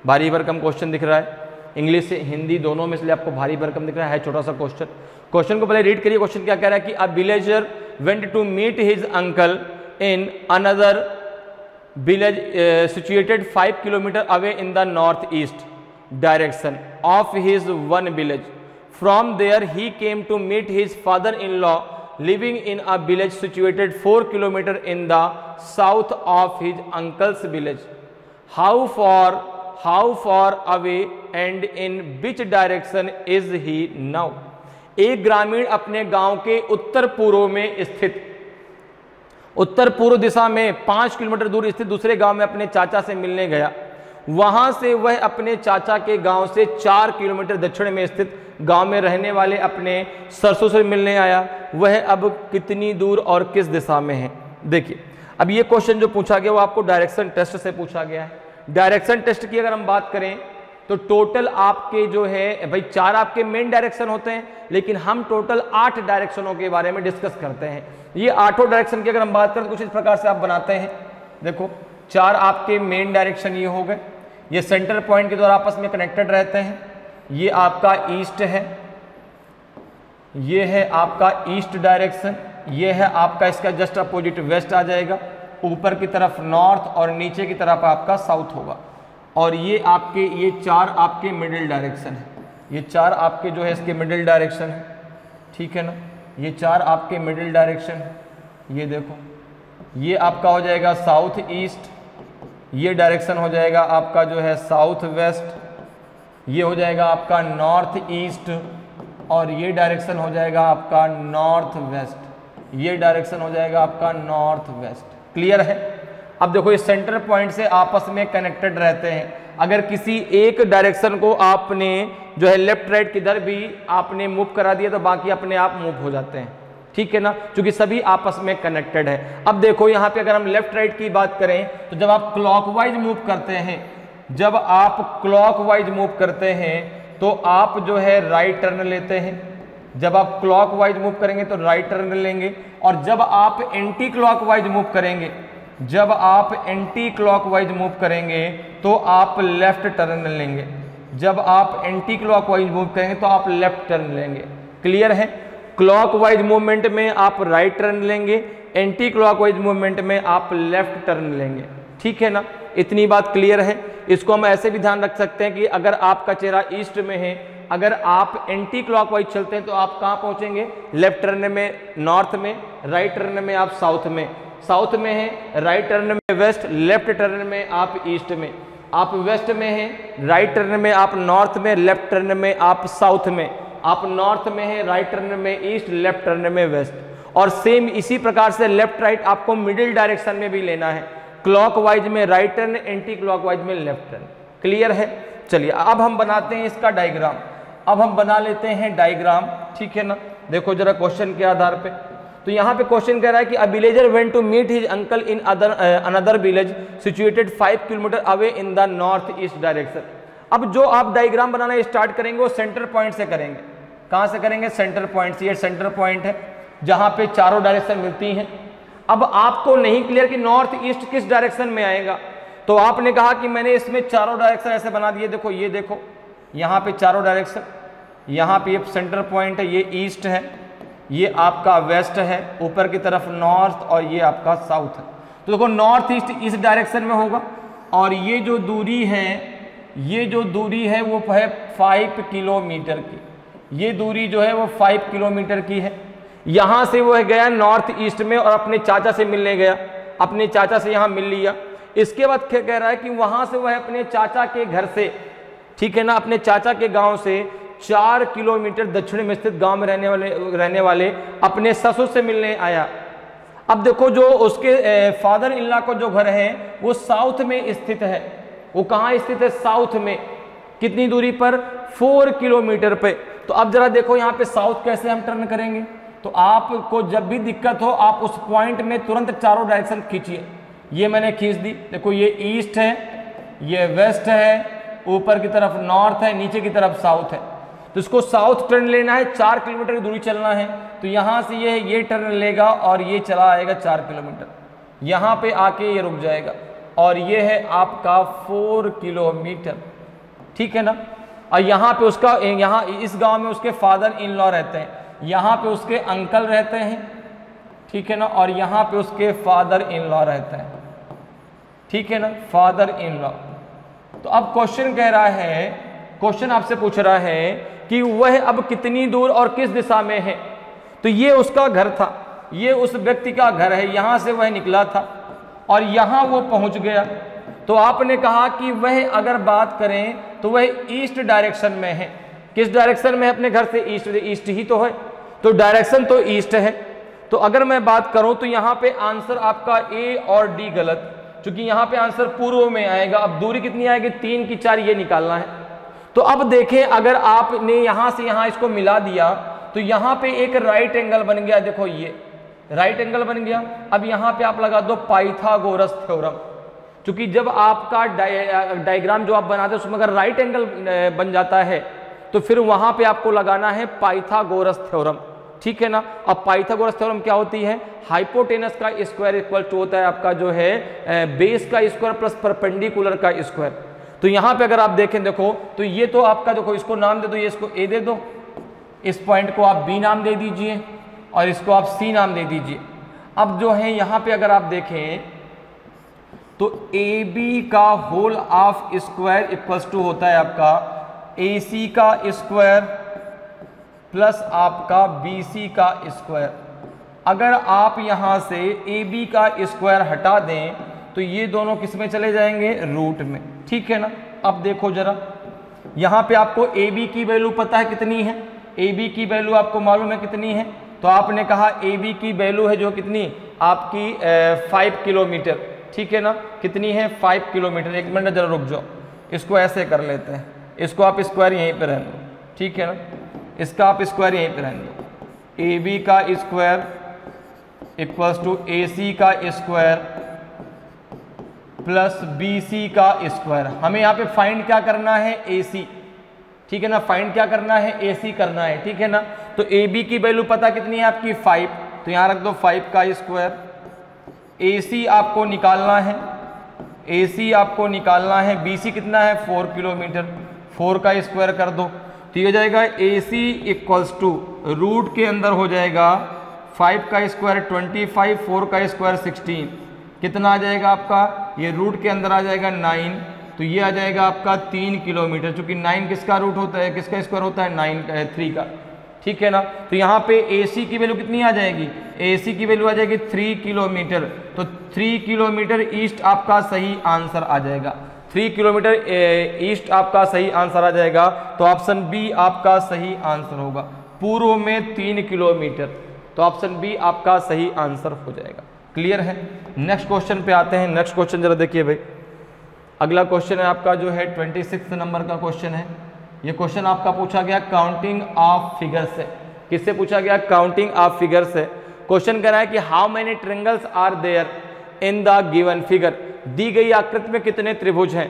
भारी भरकम क्वेश्चन दिख रहा है। इंग्लिश से हिंदी दोनों में, इसलिए आपको भारी भरकम दिख रहा है छोटा सा क्वेश्चन। क्वेश्चन को पहले रीड करिए। क्वेश्चन क्या कह रहा है कि a villager went to meet his uncle in another village situated 5 kilometre away in the north east direction of his own village. From there he came to meet his father in law living in a village situated 4 kilometer in the south of his uncle's village. How far away and in which direction is he now? एक ग्रामीण अपने गांव के उत्तर पूर्व में स्थित, उत्तर पूर्व दिशा में 5 किलोमीटर दूर स्थित दूसरे गांव में अपने चाचा से मिलने गया। वहां से वह अपने चाचा के गांव से 4 किलोमीटर दक्षिण में स्थित गांव में रहने वाले अपने सरसों से मिलने आया। वह अब कितनी दूर और किस दिशा में है? देखिए, अब ये क्वेश्चन जो पूछा गया वो आपको डायरेक्शन टेस्ट से पूछा गया है। डायरेक्शन टेस्ट की अगर हम बात करें तो टोटल आपके जो है भाई 4 आपके मेन डायरेक्शन होते हैं, लेकिन हम टोटल 8 डायरेक्शनों के बारे में डिस्कस करते हैं। ये 8 डायरेक्शन की अगर हम बात करें तो कुछ इस प्रकार से आप बनाते हैं। देखो, 4 आपके मेन डायरेक्शन ये हो गए, ये सेंटर पॉइंट के द्वारा आपस में कनेक्टेड रहते हैं। ये आपका ईस्ट है, ये है आपका ईस्ट डायरेक्शन, ये है आपका इसका जस्ट अपोजिट वेस्ट आ जाएगा, ऊपर की तरफ नॉर्थ और नीचे की तरफ आपका साउथ होगा। और ये आपके ये 4 आपके मिडिल डायरेक्शन है, ये 4 आपके जो है इसके मिडिल डायरेक्शन है, ठीक है ना। ये 4 आपके मिडिल डायरेक्शन है। ये देखो, ये आपका हो जाएगा साउथ ईस्ट, ये डायरेक्शन हो जाएगा आपका जो है साउथ वेस्ट, ये हो जाएगा आपका नॉर्थ ईस्ट, और ये डायरेक्शन हो जाएगा आपका नॉर्थ वेस्ट, ये डायरेक्शन हो जाएगा आपका नॉर्थ वेस्ट। क्लियर है? अब देखो, इस सेंटर पॉइंट से आपस में कनेक्टेड रहते हैं। अगर किसी एक डायरेक्शन को आपने जो है लेफ्ट राइट किधर भी आपने मूव करा दिया तो बाकी अपने आप मूव हो जाते हैं, ठीक है ना, क्योंकि सभी आपस में कनेक्टेड है। अब देखो यहाँ पे अगर हम लेफ्ट राइट की बात करें तो जब आप क्लॉकवाइज मूव करते हैं, जब आप क्लॉकवाइज मूव करते हैं तो आप जो है राइट टर्न लेते हैं। जब आप क्लॉकवाइज मूव करेंगे तो राइट टर्न लेंगे, और जब आप एंटी क्लॉकवाइज मूव करेंगे, जब आप एंटी क्लॉकवाइज मूव करेंगे तो आप लेफ्ट टर्न लेंगे। जब आप एंटी क्लॉकवाइज मूव करेंगे तो आप लेफ्ट टर्न लेंगे। क्लियर है? क्लॉकवाइज मूवमेंट में आप राइट टर्न लेंगे, एंटी क्लॉकवाइज मूवमेंट में आप लेफ्ट टर्न लेंगे, ठीक है ना। इतनी बात क्लियर है। इसको हम ऐसे भी ध्यान रख सकते हैं कि अगर आपका चेहरा ईस्ट में है, अगर आप एंटी क्लॉकवाइज चलते हैं तो आप कहाँ पहुंचेंगे? लेफ्ट टर्न में नॉर्थ में, राइट टर्न में आप साउथ में, साउथ में है राइट टर्न में वेस्ट, लेफ्ट टर्न में आप ईस्ट में, आप वेस्ट में हैं राइट टर्न में आप नॉर्थ में, लेफ्ट टर्न में आप साउथ में, आप नॉर्थ में हैं राइट टर्न में ईस्ट, लेफ्ट टर्न में वेस्ट। और सेम इसी प्रकार से लेफ्ट राइट आपको मिडिल डायरेक्शन में भी लेना है, क्लॉकवाइज में राइट टर्न, एंटी क्लॉकवाइज में लेफ्ट टर्न। क्लियर है? चलिए अब हम बनाते हैं इसका डायग्राम। अब हम बना लेते हैं डायग्राम, ठीक है ना। देखो जरा क्वेश्चन के आधार पे, तो यहाँ पे क्वेश्चन कह रहा है कि a villager went to meet his uncle in another village situated 5 kilometre away in the north east direction. अब जो आप डायग्राम बनाना स्टार्ट करेंगे वो सेंटर पॉइंट से करेंगे। कहाँ से करेंगे? सेंटर पॉइंट से। ये सेंटर पॉइंट है जहाँ पे चारों डायरेक्शन मिलती हैं। अब आपको नहीं क्लियर कि नॉर्थ ईस्ट किस डायरेक्शन में आएगा, तो आपने कहा कि मैंने इसमें चारों डायरेक्शन ऐसे बना दिए। देखो ये देखो, यहाँ पे चारों डायरेक्शन, यहाँ पे ये सेंटर पॉइंट है, ये ईस्ट है, ये आपका वेस्ट है, ऊपर की तरफ नॉर्थ, और ये आपका साउथ है। तो देखो नॉर्थ ईस्ट इस डायरेक्शन में होगा, और ये जो दूरी है, ये जो दूरी है वो है 5 किलोमीटर की। ये दूरी जो है वो 5 किलोमीटर की है। यहाँ से वो गया नॉर्थ ईस्ट में और अपने चाचा से मिलने गया, अपने चाचा से यहाँ मिल लिया। इसके बाद क्या कह रहा है कि वहाँ से वह अपने चाचा के घर से, ठीक है ना, अपने चाचा के गांव से 4 किलोमीटर दक्षिण में स्थित गांव में रहने वाले अपने ससुर से मिलने आया। अब देखो जो उसके फादर इन लॉ को जो घर है वो साउथ में स्थित है। वो कहाँ स्थित है? साउथ में। कितनी दूरी पर? 4 किलोमीटर पे। तो अब जरा देखो यहाँ पे साउथ कैसे हम टर्न करेंगे। तो आपको जब भी दिक्कत हो आप उस पॉइंट में तुरंत चारों डायरेक्शन खींचिए। ये मैंने खींच दी। देखो ये ईस्ट है, ये वेस्ट है, ऊपर की तरफ नॉर्थ है, नीचे की तरफ साउथ है। तो इसको साउथ टर्न लेना है, 4 किलोमीटर की दूरी चलना है। तो यहाँ से ये टर्न लेगा और ये चला आएगा 4 किलोमीटर, यहाँ पे आके ये रुक जाएगा, और ये है आपका 4 किलोमीटर, ठीक है ना। और यहाँ पे उसका, यहाँ इस गांव में उसके फादर इन लॉ रहते हैं, यहाँ पे उसके अंकल रहते हैं, ठीक है ना, और यहाँ पे उसके फादर इन लॉ रहते हैं, ठीक है ना, फादर इन लॉ। तो अब क्वेश्चन कह रहा है, क्वेश्चन आपसे पूछ रहा है कि वह अब कितनी दूर और किस दिशा में है। तो ये उसका घर था, ये उस व्यक्ति का घर है, यहां से वह निकला था और यहां वो पहुंच गया। तो आपने कहा कि वह अगर बात करें तो वह ईस्ट डायरेक्शन में है। किस डायरेक्शन में है अपने घर से? ईस्ट, ईस्ट ही तो है, तो डायरेक्शन तो ईस्ट है। तो अगर मैं बात करूं तो यहां पे आंसर आपका ए और डी गलत, क्योंकि यहां पे आंसर पूर्व में आएगा। अब दूरी कितनी आएगी? 3 की 4, ये निकालना है। तो अब देखें, अगर आपने यहां से यहां इसको मिला दिया तो यहां पे एक राइट एंगल बन गया, देखो ये राइट एंगल बन गया। अब यहां पे आप लगा दो पाइथागोरस थ्योरम, क्योंकि जब आपका डायग्राम जो आप बनाते हैं उसमें अगर राइट एंगल बन जाता है तो फिर वहां पे आपको लगाना है पाइथागोरस थ्योरम, ठीक है ना। अब पाइथागोरस थ्योरम क्या होती है? हाइपोटेनस का स्क्वायर इक्वल टू होता है आपका जो है बेस का स्क्वायर प्लस परपेंडिकुलर का स्क्वायर। तो यहां पे अगर आप देखें, देखो तो ये तो आपका, देखो इसको नाम दे दो, ये इसको ए दे दो, इस पॉइंट को आप बी नाम दे दीजिए और इसको आप सी नाम दे दीजिए। अब जो है यहां पे अगर आप देखें तो ए बी का whole of square equals to होता है आपका ए सी का स्क्वायर प्लस आपका बी सी का स्क्वायर। अगर आप यहां से ए बी का स्क्वायर हटा दें तो ये दोनों किस में चले जाएंगे? रूट में, ठीक है ना। अब देखो जरा, यहां पे आपको ए बी की वैल्यू पता है कितनी है? ए बी की वैल्यू आपको मालूम है कितनी है? तो आपने कहा ए बी की वैल्यू है जो कितनी आपकी 5 किलोमीटर, ठीक है ना। कितनी है? 5 किलोमीटर। एक मिनट जरा रुक जाओ, इसको ऐसे कर लेते हैं, इसको आप स्क्वायर यहीं पे रहने दो, ठीक है ना, इसका आप स्क्वायर यहीं पे रहने दो। ए बी का square equals to A C का स्क्वायर प्लस बी सी का स्क्वायर। हमें यहाँ पे फाइंड क्या करना है? ए सी, ठीक है ना। फाइंड क्या करना है? ए सी करना है, ठीक है ना। तो ए बी की वैल्यू पता कितनी है आपकी? 5, तो यहाँ रख दो 5 का स्क्वायर। ए सी आपको निकालना है, ए सी आपको निकालना है, बी सी कितना है? 4 किलोमीटर, 4 का स्क्वायर कर दो तो ये हो जाएगा ए सी इक्वल्स टू रूट के अंदर हो जाएगा 5 का स्क्वायर 25, 4 का स्क्वायर 16, कितना आ जाएगा आपका? ये रूट के अंदर आ जाएगा 9, तो ये आ जाएगा आपका 3 किलोमीटर, क्योंकि 9 किसका रूट होता है, किसका स्क्वायर होता है? 3 का, ठीक है ना। तो यहाँ पे AC की वैल्यू कितनी आ जाएगी? AC की वैल्यू आ जाएगी 3 किलोमीटर, तो 3 किलोमीटर ईस्ट आपका सही आंसर आ जाएगा। 3 किलोमीटर ईस्ट आपका सही आंसर आ जाएगा, तो ऑप्शन बी आपका सही आंसर होगा। पूर्व में 3 किलोमीटर, तो ऑप्शन बी आपका सही आंसर हो जाएगा। क्लियर है? नेक्स्ट क्वेश्चन पे आते हैं। नेक्स्ट क्वेश्चन जरा देखिए भाई, अगला क्वेश्चन है आपका जो है 26 नंबर का क्वेश्चन है। ये क्वेश्चन आपका पूछा गया काउंटिंग ऑफ फिगर्स से। किससे पूछा गया? काउंटिंग ऑफ फिगर्स से। क्वेश्चन कह रहा है कि how many triangles are there in the given figure. दी गई आकृति में कितने त्रिभुज हैं?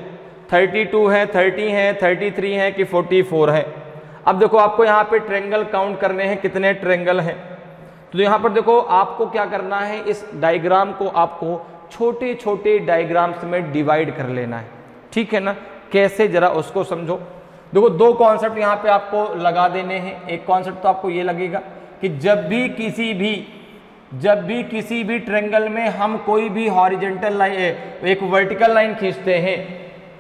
32 है, 30 है, 33 है कि 44 है। अब देखो आपको यहाँ पे ट्रायंगल काउंट करने हैं, कितने ट्रायंगल हैं। तो यहाँ पर देखो आपको क्या करना है, इस डायग्राम को आपको छोटे छोटे डायग्राम्स में डिवाइड कर लेना है, ठीक है ना। कैसे, जरा उसको समझो। देखो 2 कॉन्सेप्ट यहाँ पे आपको लगा देने हैं। एक कॉन्सेप्ट तो आपको ये लगेगा कि जब भी किसी भी ट्रायंगल में हम कोई भी हॉरिजॉन्टल लाइन, एक वर्टिकल लाइन खींचते हैं,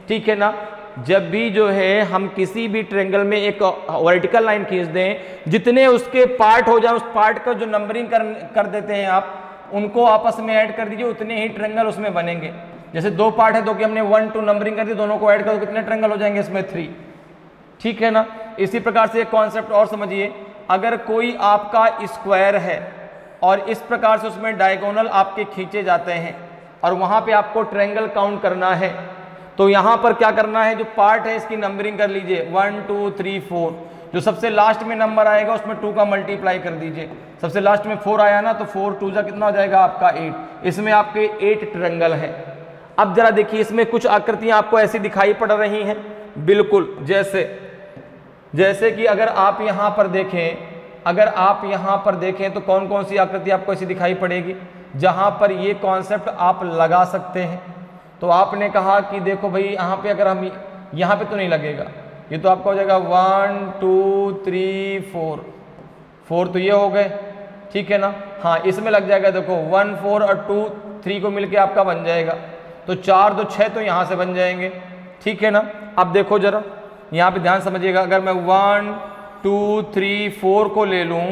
ठीक है ना। जब भी जो है हम किसी भी ट्रायंगल में एक वर्टिकल लाइन खींच दें, जितने उसके पार्ट हो जाए उस पार्ट का जो नंबरिंग कर देते हैं आप, उनको आपस में ऐड कर दीजिए, उतने ही ट्रायंगल उसमें बनेंगे। जैसे 2 पार्ट है तो कि हमने 1 2 नंबरिंग कर दी, दोनों को ऐड कर दो, कितने ट्रायंगल हो जाएंगे इसमें? 3, ठीक है ना। इसी प्रकार से एक कॉन्सेप्ट और समझिए, अगर कोई आपका स्क्वायर है और इस प्रकार से उसमें डायगोनल आपके खींचे जाते हैं और वहां पे आपको ट्रायंगल काउंट करना है, तो यहां पर क्या करना है, जो पार्ट है इसकी नंबरिंग कर लीजिए 1 2 3 4। जो सबसे लास्ट में नंबर आएगा उसमें 2 का मल्टीप्लाई कर दीजिए। सबसे लास्ट में 4 आया ना, तो 4 2 कितना हो जाएगा आपका 8। इसमें आपके 8 ट्रायंगल हैं। अब जरा देखिए, इसमें कुछ आकृतियां आपको ऐसी दिखाई पड़ रही हैं, बिल्कुल जैसे कि अगर आप यहाँ पर देखें, तो कौन कौन सी आकृति आपको ऐसी दिखाई पड़ेगी जहां पर ये कॉन्सेप्ट आप लगा सकते हैं। तो आपने कहा कि देखो भाई, यहाँ पे अगर हम यहाँ पे तो नहीं लगेगा, ये तो आपका हो जाएगा 1 2 3 4, 4 तो ये हो गए, ठीक है ना। हाँ इसमें लग जाएगा, देखो 1 4 और 2 3 को मिलके आपका बन जाएगा, तो 4 2 6 तो यहाँ से बन जाएंगे, ठीक है ना। अब देखो जरा यहाँ पे ध्यान समझिएगा, अगर मैं 1 2 3 4 को ले लूँ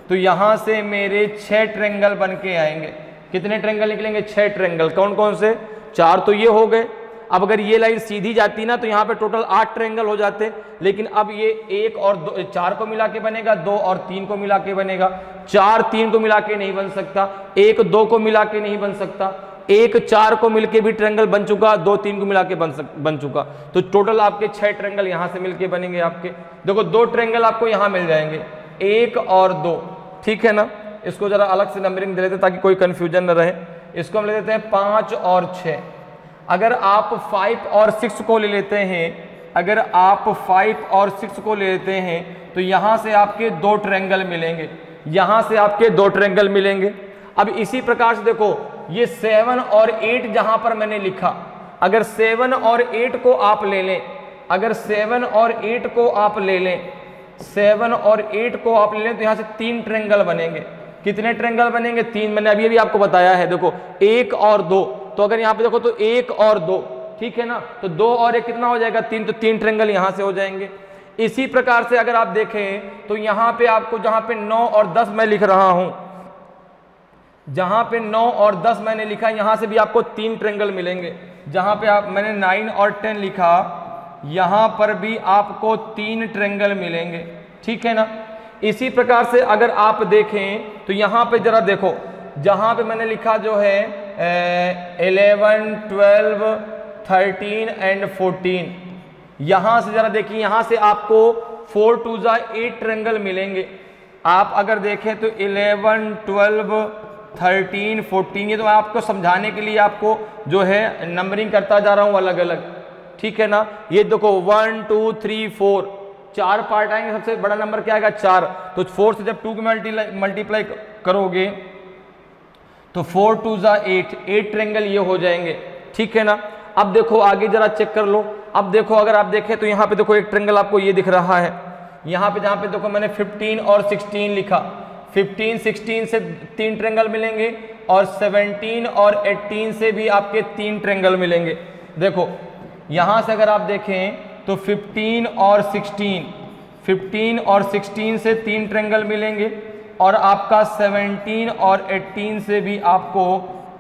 तो यहाँ से मेरे 6 ट्रेंगल बन के आएंगे। कितने ट्रेंगल निकलेंगे? 6 ट्रेंगल। कौन कौन से? 4 तो ये हो गए। अब अगर ये लाइन सीधी जाती ना तो यहाँ पे टोटल 8 ट्रेंगल हो जाते, लेकिन अब ये 1 और 2 4 को मिला के बनेगा, 2 और 3 को मिला के बनेगा। 4 3 को मिला के नहीं बन सकता, 1 2 को मिला के नहीं बन सकता, 1 4 को मिलके भी ट्रेंगल बन चुका, 2 3 को मिला के बन चुका। तो टोटल आपके 6 ट्रेंगल यहाँ से मिलके बनेंगे आपके। देखो 2 ट्रेंगल आपको यहाँ मिल जाएंगे, 1 और 2, ठीक है ना। इसको जरा अलग से नंबरिंग दे देते ताकि कोई कंफ्यूजन न रहे। इसको हम ले लेते हैं 5 और 6। अगर आप 5 और 6 को ले लेते हैं, अगर आप 5 और 6 को ले लेते हैं तो यहाँ से आपके 2 ट्रेंगल मिलेंगे, यहाँ से आपके 2 ट्रेंगल मिलेंगे। अब इसी प्रकार से देखो ये 7 और 8 जहाँ पर मैंने लिखा, अगर 7 और 8 को आप ले लें, अगर 7 और 8 को आप ले लें, 7 और 8 को आप ले लें तो यहाँ से 3 ट्रेंगल बनेंगे। कितने ट्रेंगल बनेंगे? 3। मैंने अभी अभी आपको बताया है, देखो 1 और 2, तो अगर यहाँ पे देखो तो 1 और 2, ठीक है ना। तो 2 और 1 कितना हो जाएगा? 3, तो 3 ट्रेंगल यहाँ से हो जाएंगे। इसी प्रकार से अगर आप देखें तो यहाँ पे आपको जहाँ पे 9 और 10 मैं लिख रहा हूँ, जहाँ पे 9 और 10 मैंने लिखा, यहाँ से भी आपको 3 ट्रेंगल मिलेंगे। जहाँ पे आप मैंने 9 और 10 लिखा, यहाँ पर भी आपको 3 ट्रेंगल मिलेंगे, ठीक है ना। इसी प्रकार से अगर आप देखें तो यहाँ पे जरा देखो, जहाँ पे मैंने लिखा जो है 11 12 13 एंड 14, यहाँ से जरा देखिए, यहाँ से आपको 4 2 8 ट्रेंगल मिलेंगे। आप अगर देखें तो 11 12 13 14, ये तो मैं आपको समझाने के लिए आपको जो है नंबरिंग करता जा रहा हूँ अलग अलग, ठीक है ना। ये देखो 1 2 3 4, 4 पार्ट आएंगे। सबसे बड़ा नंबर क्या आएगा? 4। तो 4 से जब 2 को मल्टीप्लाई करोगे तो 4 2 8, 8 ट्रेंगल ये हो जाएंगे, ठीक है ना। अब देखो आगे जरा चेक कर लो। अब देखो अगर आप देखें तो यहाँ पे देखो एक ट्रेंगल आपको ये दिख रहा है, यहाँ पे जहाँ पे देखो मैंने 15 और 16 लिखा, 15 16 से 3 ट्रेंगल मिलेंगे और 17 और 18 से भी आपके 3 ट्रेंगल मिलेंगे। देखो यहाँ से अगर आप देखें तो 15 और 16 से 3 ट्रेंगल मिलेंगे और आपका 17 और 18 से भी आपको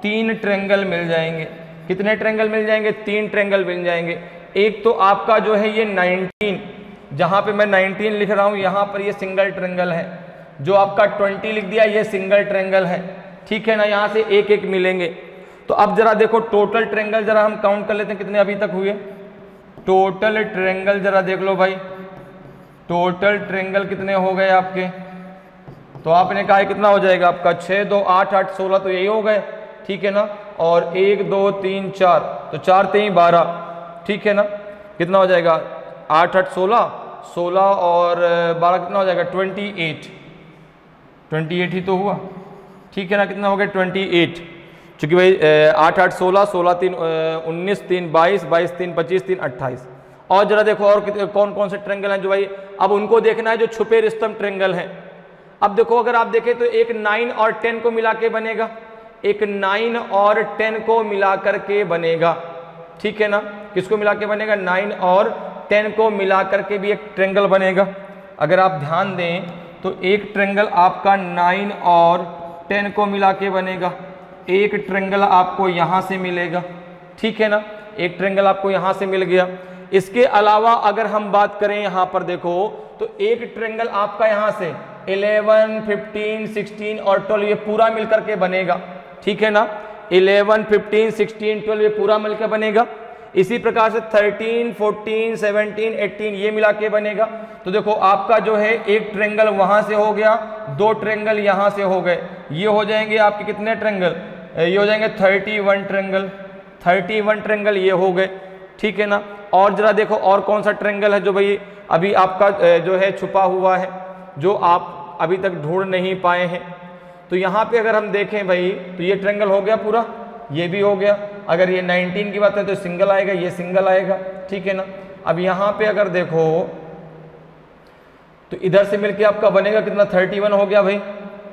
3 ट्रेंगल मिल जाएंगे। कितने ट्रेंगल मिल जाएंगे? 3 ट्रेंगल मिल जाएंगे। एक तो आपका जो है ये 19, जहाँ पे मैं 19 लिख रहा हूँ यहाँ पर ये सिंगल ट्रेंगल है। जो आपका 20 लिख दिया ये सिंगल ट्रेंगल है, ठीक है ना। यहाँ से एक एक मिलेंगे। तो अब जरा देखो टोटल ट्रेंगल जरा हम काउंट कर लेते हैं कितने अभी तक हुए। टोटल ट्रेंगल जरा देख लो भाई, टोटल ट्रेंगल कितने हो गए आपके? तो आपने कहा कितना हो जाएगा आपका? 6 2 8 8 16, तो यही हो गए, ठीक है ना। और 1 2 3 4, तो 4 3 12, ठीक है ना। कितना हो जाएगा? 8 8 16, 16 और 12 कितना हो जाएगा? 28, 28 ही तो हुआ, ठीक है ना। कितना हो गया? 28, चूंकि भाई 8 8 16, 16 3 19, 3 22, 22 3 25, 3 28। और जरा देखो और कौन कौन से ट्रेंगल हैं जो भाई अब उनको देखना है, जो छुपे रिस्तम ट्रेंगल हैं। अब देखो अगर आप देखें तो एक 9 और 10 को मिला के बनेगा, एक 9 और 10 को मिला करके बनेगा, ठीक है ना। किसको मिला के बनेगा? 9 और 10 को मिला करके भी एक ट्रेंगल बनेगा। अगर आप ध्यान दें तो एक ट्रेंगल आपका 9 और 10 को मिला के बनेगा, एक ट्रेंगल आपको यहाँ से मिलेगा, ठीक है ना। एक ट्रेंगल आपको यहाँ से मिल गया। इसके अलावा अगर हम बात करें यहाँ पर देखो तो एक ट्रेंगल आपका यहाँ से 11 15 16 और 12 ये पूरा मिलकर के बनेगा, ठीक है ना। 11 15 16 12 ये पूरा मिलकर बनेगा। इसी प्रकार से 13 14 17 18 ये मिला के बनेगा। तो देखो आपका जो है एक ट्रेंगल वहां से हो गया, 2 ट्रेंगल यहाँ से हो गए, ये हो जाएंगे आपके कितने ट्रेंगल? ये हो जाएंगे 31 ट्रेंगल, 31 ट्रेंगल ये हो गए, ठीक है ना। और जरा देखो और कौन सा ट्रेंगल है जो भाई अभी आपका जो है छुपा हुआ है, जो आप अभी तक ढूंढ नहीं पाए हैं। तो यहाँ पे अगर हम देखें भाई तो ये ट्रेंगल हो गया पूरा, ये भी हो गया। अगर ये 19 की बात है तो सिंगल आएगा, ये सिंगल आएगा, ठीक है ना। अब यहाँ पे अगर देखो तो इधर से मिलके आपका बनेगा कितना, 31 हो गया भाई।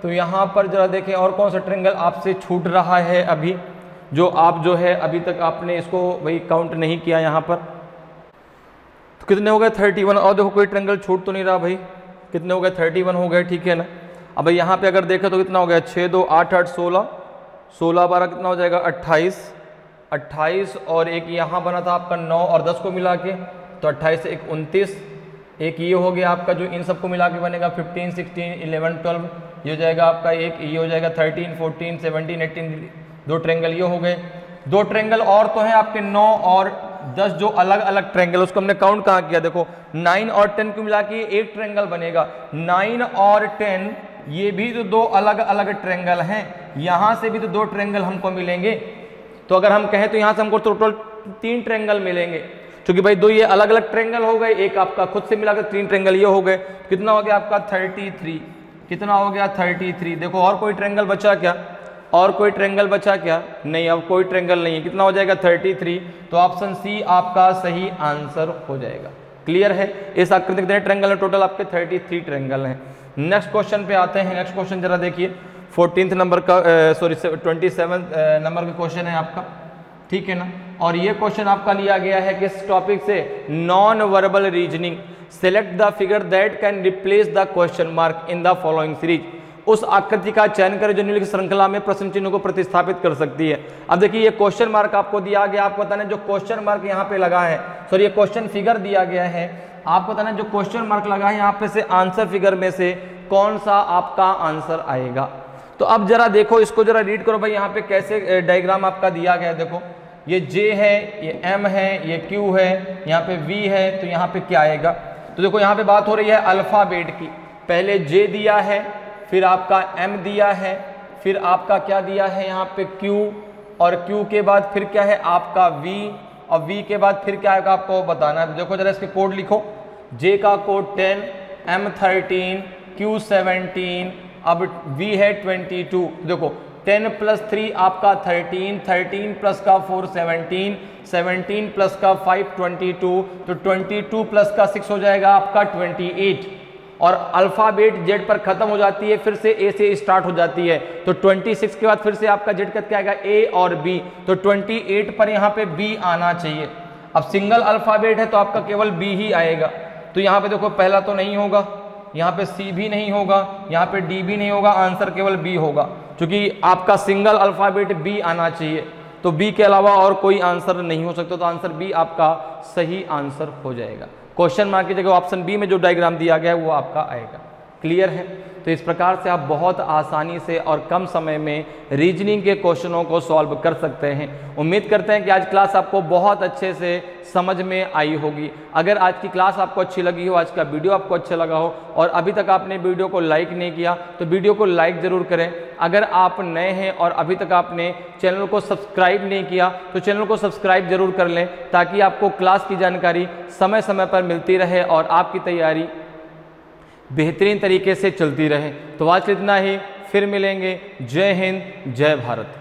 तो यहाँ पर जरा देखें और कौन सा ट्रायंगल आपसे छूट रहा है अभी, जो आप जो है अभी तक आपने इसको भाई काउंट नहीं किया यहाँ पर। तो कितने हो गए, 31। और देखो कोई ट्रायंगल छूट तो नहीं रहा भाई, कितने हो गए, 31 हो गए, ठीक है ना। अब भाई यहाँ पे अगर देखें तो कितना हो गया, 6 2 8 8 16, 16 12 कितना हो जाएगा, 28, 28 और एक यहाँ बना था आपका 9 और 10 को मिला के, तो 28 से 29, एक ये हो गया आपका जो इन सबको मिला के बनेगा 15 16 11 12, ये हो जाएगा आपका एक, ये हो जाएगा 13 14 17 18, दो ट्रायंगल ये हो गए। दो ट्रायंगल और तो हैं आपके 9 और 10 जो अलग अलग ट्रायंगल, उसको हमने काउंट कहाँ किया, देखो 9 और 10 को मिला के एक ट्रायंगल बनेगा। 9 और 10 ये भी तो दो अलग अलग ट्रायंगल हैं, यहाँ से भी तो दो ट्रायंगल हमको मिलेंगे। तो अगर हम कहें तो यहाँ से हमको टोटल 3 ट्रायंगल मिलेंगे, क्योंकि भाई दो ये अलग अलग ट्रायंगल हो गए, एक आपका खुद से मिलाकर 3 ट्रायंगल ये हो गए। कितना हो गया आपका 33, कितना हो गया 33। देखो और कोई ट्रायंगल बचा क्या, और कोई ट्रायंगल बचा क्या, नहीं, अब कोई ट्रायंगल नहीं है। कितना हो जाएगा 33, तो ऑप्शन सी आपका सही आंसर हो जाएगा। क्लियर है। इस आकृति कितने ट्रायंगल है, टोटल आपके 33 ट्रायंगल हैं। नेक्स्ट क्वेश्चन पे आते हैं। नेक्स्ट क्वेश्चन जरा देखिए, 14 नंबर का 27 नंबर का क्वेश्चन है आपका, ठीक है ना। और ये क्वेश्चन आपका लिया गया है किस टॉपिक से, non verbal reasoning. Select the figure that can replace the question mark in the following series. उस आकृति का चयन करें जो निम्नलिखित श्रृंखला में प्रश्न चिन्हों को प्रतिस्थापित कर सकती है। अब देखिए ये क्वेश्चन मार्क आपको दिया गया, आपको बताना जो क्वेश्चन मार्क यहाँ पे लगा है, सॉरी ये क्वेश्चन फिगर दिया गया है, आपको बताना जो क्वेश्चन मार्क लगा है यहाँ पे से आंसर फिगर में से कौन सा आपका आंसर आएगा। तो अब जरा देखो इसको जरा रीड करो भाई, यहाँ पे कैसे डायग्राम आपका दिया गया है। देखो ये J है, ये M है, ये Q है, यहाँ पे V है, तो यहाँ पे क्या आएगा। तो देखो यहाँ पे बात हो रही है अल्फाबेट की, पहले J दिया है, फिर आपका M दिया है, फिर आपका क्या दिया है यहाँ पे Q, और Q के बाद फिर क्या है आपका V, और V के बाद फिर क्या आएगा आपको बताना है। देखो जरा इसके कोड लिखो, J का कोड 10, M 13, Q 17, अब V है 22। देखो 10 + 3 आपका 13, 13 + का 4 17, 17 + का 5 22, तो 22 + का 6 हो जाएगा आपका 28। और अल्फाबेट जेड पर खत्म हो जाती है, फिर से ए से स्टार्ट हो जाती है, तो 26 के बाद फिर से आपका जेड का क्या आएगा, ए और बी, तो 28 पर यहाँ पे बी आना चाहिए। अब सिंगल अल्फाबेट है तो आपका केवल बी ही आएगा। तो यहाँ पे देखो पहला तो नहीं होगा, यहाँ पे सी भी नहीं होगा, यहाँ पे डी भी नहीं होगा, आंसर केवल बी होगा, क्योंकि आपका सिंगल अल्फाबेट बी आना चाहिए। तो बी के अलावा और कोई आंसर नहीं हो सकता, तो आंसर बी आपका सही आंसर हो जाएगा। क्वेश्चन मार्क की जगह ऑप्शन बी में जो डायग्राम दिया गया है वो आपका आएगा। क्लियर है। तो इस प्रकार से आप बहुत आसानी से और कम समय में रीजनिंग के क्वेश्चनों को सॉल्व कर सकते हैं। उम्मीद करते हैं कि आज क्लास आपको बहुत अच्छे से समझ में आई होगी। अगर आज की क्लास आपको अच्छी लगी हो, आज का वीडियो आपको अच्छा लगा हो और अभी तक आपने वीडियो को लाइक नहीं किया तो वीडियो को लाइक ज़रूर करें। अगर आप नए हैं और अभी तक आपने चैनल को सब्सक्राइब नहीं किया तो चैनल को सब्सक्राइब जरूर कर लें, ताकि आपको क्लास की जानकारी समय समय पर मिलती रहे और आपकी तैयारी बेहतरीन तरीके से चलती रहे। तो आज इतना ही, फिर मिलेंगे। जय हिंद, जय भारत।